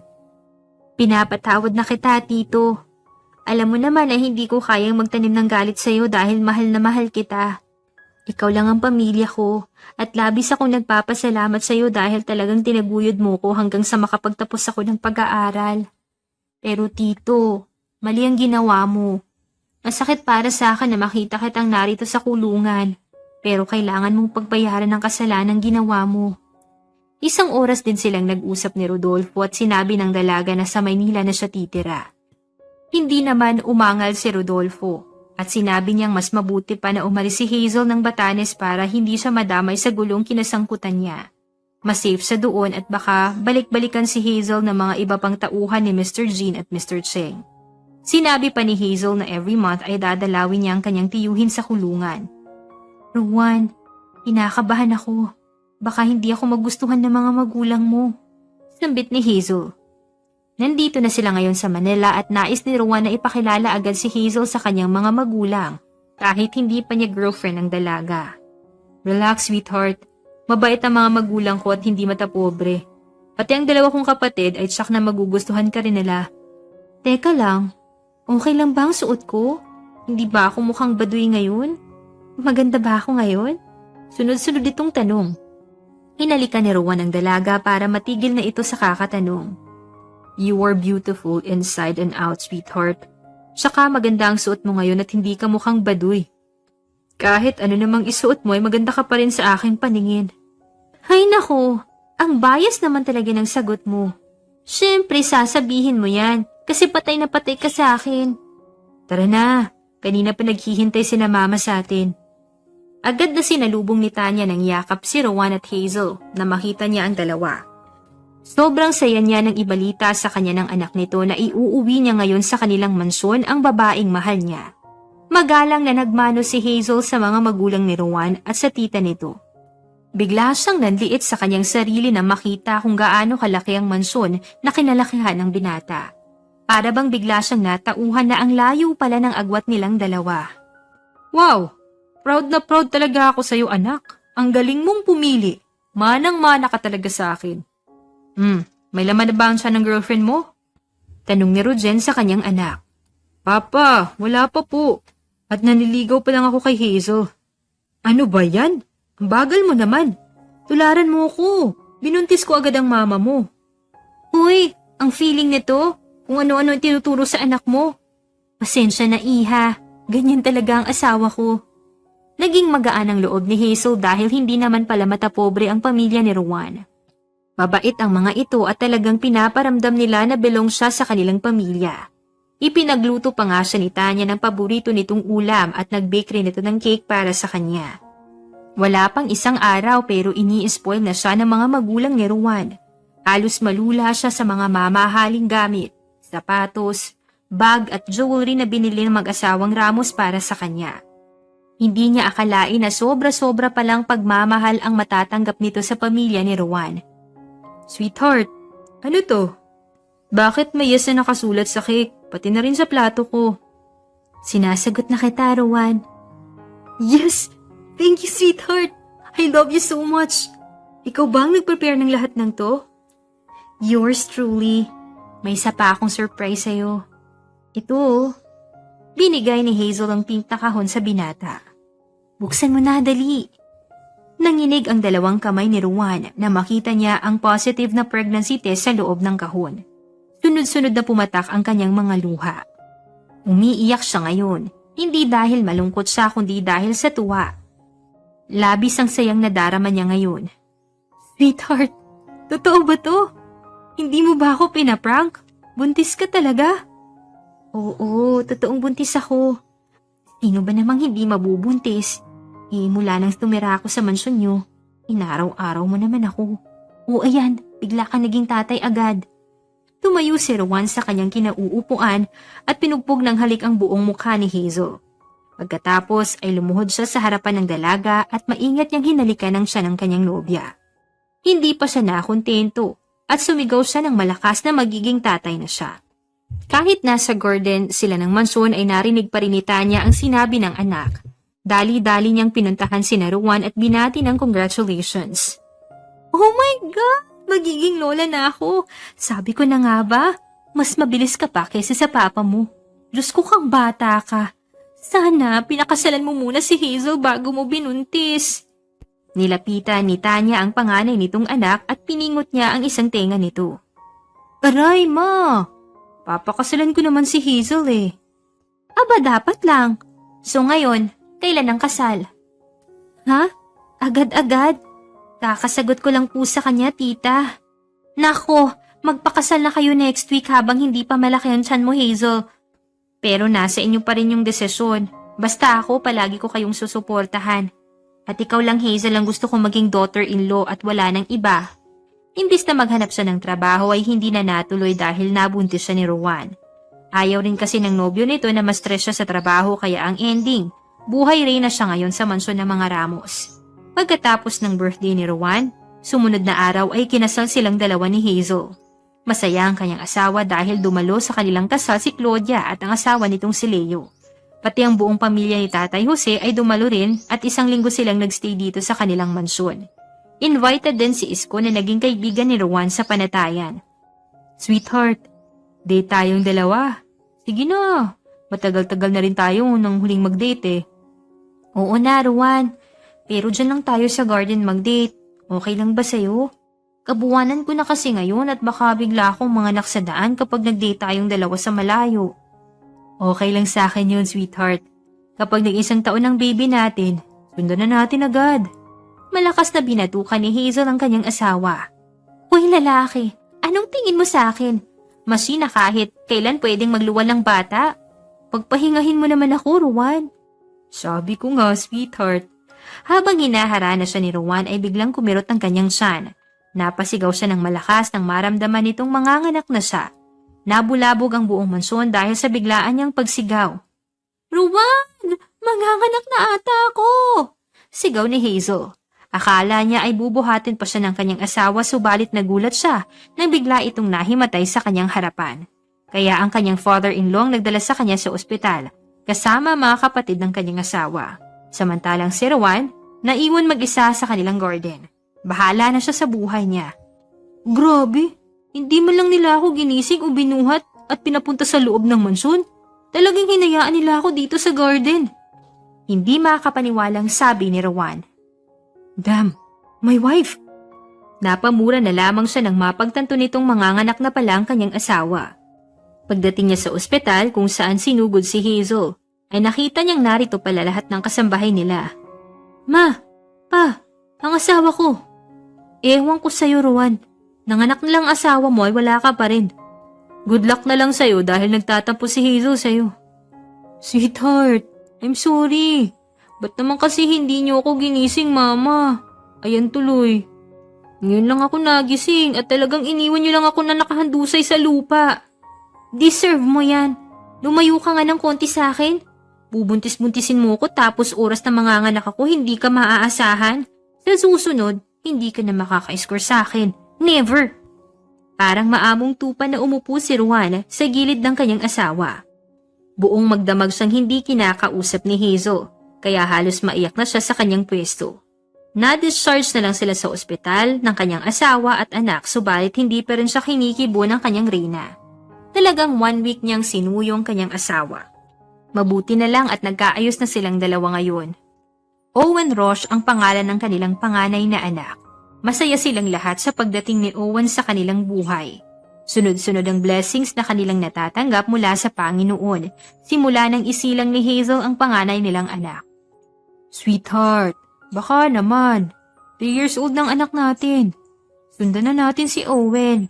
Pinapatawad na kita, Tito. Alam mo naman na hindi ko kayang magtanim ng galit sa'yo dahil mahal na mahal kita. Ikaw lang ang pamilya ko at labis akong nagpapasalamat sa'yo dahil talagang tinaguyod mo ko hanggang sa makapagtapos ako ng pag-aaral. Pero Tito, mali ang ginawa mo. Masakit para sa akin na makita kitang narito sa kulungan. Pero kailangan mong pagbayaran ng kasalanang ginawa mo. Isang oras din silang nag-usap ni Rodolfo at sinabi ng dalaga na sa Maynila na siya titira. Hindi naman umangal si Rodolfo at sinabi niyang mas mabuti pa na umalis si Hazel ng Batanes para hindi siya madamay sa gulong kinasangkutan niya. Mas safe siya doon at baka balik-balikan si Hazel ng mga iba pang tauhan ni Mr. Jean at Mr. Cheng. Sinabi pa ni Hazel na every month ay dadalawin niya ang kanyang tiyuhin sa kulungan. Rowan, kinakabahan ako. Baka hindi ako magustuhan ng mga magulang mo. Sambit ni Hazel. Nandito na sila ngayon sa Manila at nais ni Rowan na ipakilala agad si Hazel sa kanyang mga magulang kahit hindi pa niya girlfriend ang dalaga. Relax, sweetheart. Mabait ang mga magulang ko at hindi matapobre. Pati ang dalawa kong kapatid ay tsak na magugustuhan ka rin nila. Teka lang, okay lang ba ang suot ko? Hindi ba ako mukhang baduy ngayon? Maganda ba ako ngayon? Sunod-sunod itong tanong. Hinalikan ni Rowan ang dalaga para matigil na ito sa kakatanong. You are beautiful inside and out, sweetheart. Tsaka maganda ang suot mo ngayon at hindi ka mukhang baduy. Kahit ano namang isuot mo ay maganda ka pa rin sa aking paningin. Hay nako, ang bias naman talaga ng sagot mo. Siyempre sasabihin mo yan kasi patay na patay ka sa akin. Tara na, kanina pa naghihintay si na mama sa atin. Agad na sinalubong ni Tanya ng yakap si Rowan at Hazel na makita niya ang dalawa. Sobrang saya niya ng ibalita sa kanya ng anak nito na iuuwi niya ngayon sa kanilang mansyon ang babaeng mahal niya. Magalang na nagmano si Hazel sa mga magulang ni Rowan at sa tita nito. Bigla siyang nanliit sa kanyang sarili na makita kung gaano kalaki ang mansyon na kinalakihan ng binata. Para bang bigla siyang natauhan na ang layo pala ng agwat nilang dalawa. Wow! Proud na proud talaga ako sa'yo anak. Ang galing mong pumili. Manang-mana ka talaga sa akin. May laman na ba ang siya ng girlfriend mo? Tanong ni Rojen sa kanyang anak. Papa, wala pa po. At naniligaw pa lang ako kay Hazel. Ano ba yan? Ang bagal mo naman. Tularan mo ko. Binuntis ko agad ang mama mo. Uy, ang feeling nito, kung ano-ano ang tinuturo sa anak mo. Pasensya na iha, ganyan talaga ang asawa ko. Naging magaan ang loob ni Hazel dahil hindi naman pala matapobre ang pamilya ni Rowan. Mabait ang mga ito at talagang pinaparamdam nila na belong siya sa kanilang pamilya. Ipinagluto pa nga siya ni Tanya ng paborito nitong ulam at nag-bake rin ito ng cake para sa kanya. Wala pang isang araw pero ini-spoil na siya ng mga magulang ni Rowan. Halos malula siya sa mga mamahaling gamit, sapatos, bag at jewelry na binili ng mag-asawang Ramos para sa kanya. Hindi niya akalain na sobra-sobra palang pagmamahal ang matatanggap nito sa pamilya ni Rowan. Sweetheart, ano to? Bakit may yes na nakasulat sa cake, pati na rin sa plato ko? Sinasagot na kita, Rowan. Yes! Thank you, sweetheart! I love you so much! Ikaw ba ang nag-prepare ng lahat ng to? Yours truly. May isa pa akong surprise sa'yo. Ito, oh. Binigay ni Hazel ang pink na kahon sa binata. Buksan mo na, dali. Nanginig ang dalawang kamay ni Rowan na makita niya ang positive na pregnancy test sa loob ng kahon. Sunod-sunod na pumatak ang kanyang mga luha. Umiiyak siya ngayon, hindi dahil malungkot siya kundi dahil sa tuwa. Labis ang sayang nadarama niya ngayon. Sweetheart, totoo ba to? Hindi mo ba ako pinaprank? Buntis ka talaga? Oo, totoong buntis ako. Sino ba namang hindi mabubuntis? Mula nang tumira ako sa mansyon niyo, inaraw-araw mo naman ako. O ayan, bigla ka naging tatay agad. Tumayo si Rowan sa kanyang kinauupuan at pinugpog ng halik ang buong mukha ni Hazel. Pagkatapos ay lumuhod siya sa harapan ng dalaga at maingat niyang hinalikan ang siya ng kanyang nobya. Hindi pa siya nakontento at sumigaw siya ng malakas na magiging tatay na siya. Kahit nasa garden sila ng mansyon ay narinig pa rin ni Tanya ang sinabi ng anak. Dali-dali niyang pinuntahan si Rowan at binati ng congratulations. Oh my God! Magiging lola na ako. Sabi ko na nga ba? Mas mabilis ka pa kaysa sa papa mo. Diyos ko kang bata ka. Sana pinakasalan mo muna si Hazel bago mo binuntis. Nilapitan ni Tanya ang panganay nitong anak at piningot niya ang isang tenga nito. Aray ma! Papakasalan ko naman si Hazel eh. Aba dapat lang. So ngayon, kailan ang kasal? Ha? Agad-agad? Kakasagot ko lang po sa kanya, tita. Nako, magpakasal na kayo next week habang hindi pa malaki ang tiyan mo, Hazel. Pero nasa inyo pa rin yung desisyon. Basta ako, palagi ko kayong susuportahan. At ikaw lang, Hazel, ang gusto kong maging daughter-in-law at wala nang iba. Imbis na maghanap siya ng trabaho ay hindi na natuloy dahil nabuntis siya ni Rowan. Ayaw rin kasi ng nobyo nito na ma-stress siya sa trabaho kaya ang ending, buhay rin na siya ngayon sa mansyon ng mga Ramos. Pagkatapos ng birthday ni Rowan, sumunod na araw ay kinasal silang dalawa ni Hazel. Masaya ang kanyang asawa dahil dumalo sa kanilang kasal si Claudia at ang asawa nitong si Leo. Pati ang buong pamilya ni Tatay Jose ay dumalo rin at isang linggo silang nagstay dito sa kanilang mansyon. Invited din si Isko na naging kaibigan ni Rowan sa panatayan. Sweetheart, date tayong dalawa. Sige na, matagal-tagal na rin tayo nang huling mag-date eh. Oo na, Rowan. Pero dyan lang tayo sa garden mag-date. Okay lang ba sa'yo? Kabuwanan ko na kasi ngayon at baka bigla akong mga naksadaan kapag nag-date tayong dalawa sa malayo. Okay lang sa akin yun, sweetheart. Kapag nag-isang taon ng baby natin, sundan na natin agad. Malakas na binatukan ni Hazel ang kanyang asawa. Uy lalaki, anong tingin mo sa akin? Masina kahit kailan pwedeng magluwal ng bata. Pagpahingahin mo naman ako, Rowan. Sabi ko nga, sweetheart. Habang hinaharana siya ni Rowan ay biglang kumirot ang kanyang tiyan. Napasigaw siya ng malakas nang maramdaman nitong manganganak na siya. Nabulabog ang buong mansyon dahil sa biglaan niyang pagsigaw. Rowan! Manganganak na ata ako! Sigaw ni Hazel. Akala niya ay bubuhatin pa siya ng kanyang asawa subalit nagulat siya nang bigla itong nahimatay sa kanyang harapan. Kaya ang kanyang father-in-law ang nagdala sa kanya sa ospital kasama mga kapatid ng kanyang asawa. Samantalang si Rowan, naiwan mag-isa sa kanilang garden. Bahala na siya sa buhay niya. Grabe, hindi man lang nila ako ginising o binuhat at pinapunta sa loob ng mansyon. Talagang hinayaan nila ako dito sa garden. Hindi makakapaniwalang sabi ni Rowan. Damn, my wife! Napamura na lamang siya nang mapagtanto nitong manganganak na pala ang kanyang asawa. Pagdating niya sa ospital kung saan sinugod si Hazel, ay nakita niyang narito pala lahat ng kasambahay nila. Ma, pa, ang asawa ko. Ewan ko sa'yo, Rowan. Nanganak na lang asawa mo ay wala ka pa rin. Good luck na lang sa'yo dahil nagtatampo si Hazel sa'yo. Sweetheart, I'm sorry. Ba't naman kasi hindi niyo ako ginising, Mama? Ayan tuloy. Ngayon lang ako nagising at talagang iniwan niyo lang ako na nakahandusay sa lupa. Deserve mo yan. Lumayo ka nga ng konti sa akin. Bubuntis-buntisin mo ko tapos oras na manganganak ako hindi ka maaasahan. Sa susunod, hindi ka na makaka-score sa akin. Never! Parang maamong tupa na umupo si Ruan sa gilid ng kanyang asawa. Buong magdamag siyang hindi kinakausap ni Hazel, kaya halos maiyak na siya sa kanyang pwesto. Na-discharge na lang sila sa ospital ng kanyang asawa at anak, subalit hindi pa rin siya kinikibo ng kanyang reyna. Talagang 1 week niyang sinuyong kanyang asawa. Mabuti na lang at nagkaayos na silang dalawa ngayon. Owen Roche ang pangalan ng kanilang panganay na anak. Masaya silang lahat sa pagdating ni Owen sa kanilang buhay. Sunod-sunod ang blessings na kanilang natatanggap mula sa Panginoon, simula nang isilang ni Hazel ang panganay nilang anak. Sweetheart, baka naman. 3 years old ng anak natin. Sundan na natin si Owen.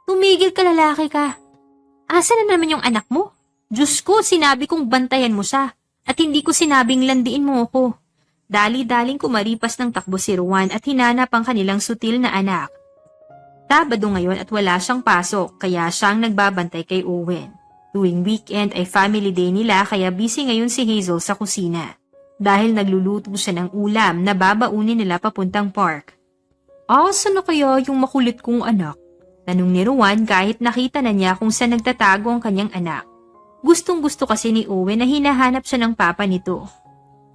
Tumigil ka, lalaki ka. Asa na naman yung anak mo? Diyos ko, sinabi kong bantayan mo siya. At hindi ko sinabing landiin mo ako. Dali-daling kumaripas ng takbo si Ruan at hinanap ang kanilang sutil na anak. Sabado ngayon at wala siyang pasok, kaya siyang nagbabantay kay Owen. Tuwing weekend ay family day nila, kaya busy ngayon si Hazel sa kusina. Dahil nagluluto siya ng ulam na babaunin nila papuntang park. Asa na kaya yung makulit kong anak? Tanong ni Ruan kahit nakita na niya kung saan nagtatago ang kanyang anak. Gustong-gusto kasi ni Owen na hinahanap siya ng papa nito.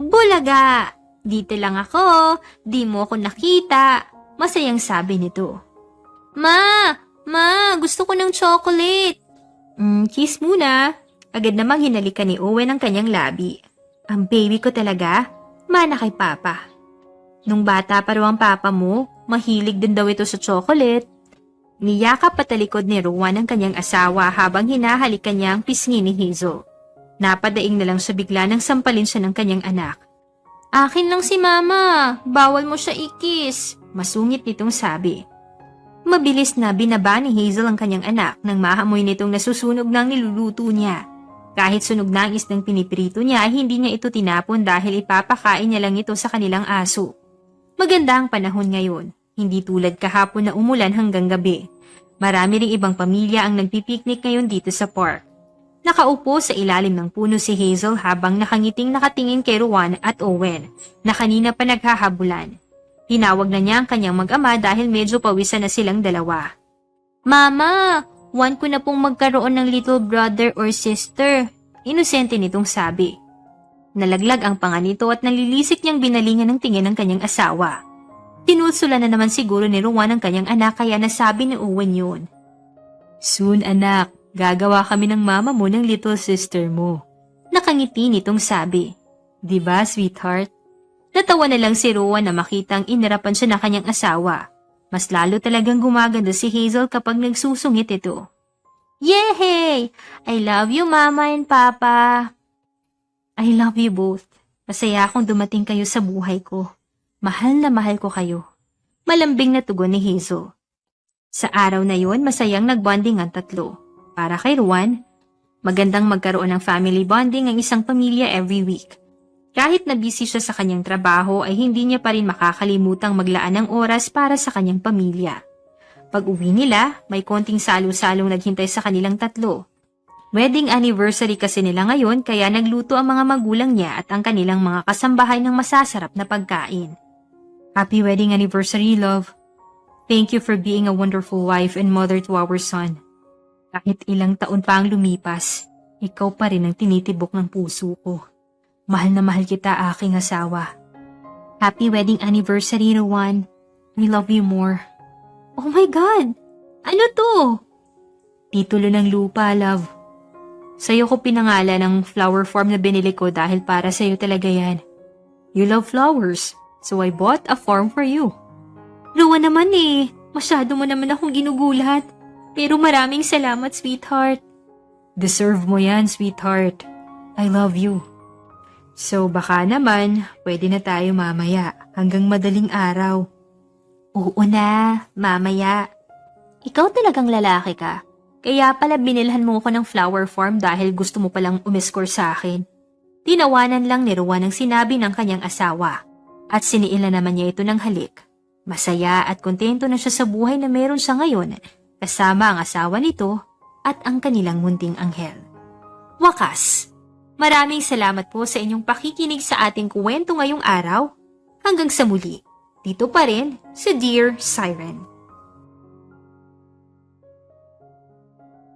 Bulaga! Dito lang ako, di mo ako nakita. Masayang sabi nito. Ma! Gusto ko ng chocolate. Kiss muna. Agad namang hinalikan ni Owen ang kanyang labi. Ang baby ko talaga? Mana kay papa. Nung bata pa raw ang papa mo, mahilig din daw ito sa chocolate. Niyakap patalikod ni Ruan ang kanyang asawa habang hinahalikan niya ang pisngi ni Hazel. Napadaing na lang siya bigla nang sampalin siya ng kanyang anak. Akin lang si mama, bawal mo siya ikis, masungit nitong sabi. Mabilis na binaba ni Hazel ang kanyang anak nang mahamoy nitong nasusunog ng niluluto niya. Kahit sunog na ang isdang piniprito niya, hindi niya ito tinapon dahil ipapakain niya lang ito sa kanilang aso. Maganda ang panahon ngayon. Hindi tulad kahapon na umulan hanggang gabi. Marami ring ibang pamilya ang nagpipiknik ngayon dito sa park. Nakaupo sa ilalim ng puno si Hazel habang nakangiting nakatingin kay Ruan at Owen na kanina pa naghahabulan. Tinawag na niya ang kanyang mag-ama dahil medyo pawisan na silang dalawa. Mama, want ko na pong magkaroon ng little brother or sister. Inosente nitong sabi. Nalaglag ang panga nito at nalilisik niyang binalingan ng tingin ng kanyang asawa. Tinulsulan na naman siguro ni Ruan ang kanyang anak kaya nasabi ni Owen yun. Soon anak, gagawa kami ng mama mo ng little sister mo. Nakangiti nitong sabi. Diba sweetheart? Natawa na lang si Ruan na makitang inarapan siya na kanyang asawa. Mas lalo talagang gumaganda si Hazel kapag nagsusungit ito. Yehey! I love you mama and papa. I love you both. Masaya akong dumating kayo sa buhay ko. Mahal na mahal ko kayo. Malambing na tugon ni Hazel. Sa araw na yon, masayang nagbonding ang tatlo. Para kay Ruan, magandang magkaroon ng family bonding ang isang pamilya every week. Kahit na busy siya sa kanyang trabaho ay hindi niya pa rin makakalimutang maglaan ng oras para sa kanyang pamilya. Pag uwi nila, may konting salo-salong naghintay sa kanilang tatlo. Wedding anniversary kasi nila ngayon kaya nagluto ang mga magulang niya at ang kanilang mga kasambahay ng masasarap na pagkain. Happy wedding anniversary, love. Thank you for being a wonderful wife and mother to our son. Kahit ilang taon pa ang lumipas, ikaw pa rin ang tinitibok ng puso ko. Mahal na mahal kita, aking asawa. Happy wedding anniversary, Ruan. We love you more. Oh my God! Ano to? Titulo ng lupa, love. Sa'yo ko pinangalan ang flower farm na binili ko dahil para sa'yo talaga yan. You love flowers. So I bought a farm for you. Ruan naman masyado mo naman akong ginugulat. Pero maraming salamat, sweetheart. Deserve mo yan, sweetheart. I love you. So baka naman, pwede na tayo mamaya hanggang madaling araw. Oo na, mamaya. Ikaw talagang lalaki ka. Kaya pala binilhan mo ko ng flower farm dahil gusto mo palang umiskor sa akin. Tinawanan lang ni Ruan ang sinabi ng kanyang asawa. At siniila naman niya ito ng halik. Masaya at kontento na siya sa buhay na meron siya ngayon, kasama ang asawa nito at ang kanilang munting anghel. Wakas! Maraming salamat po sa inyong pakikinig sa ating kwento ngayong araw. Hanggang sa muli, dito pa rin sa Dear Siren.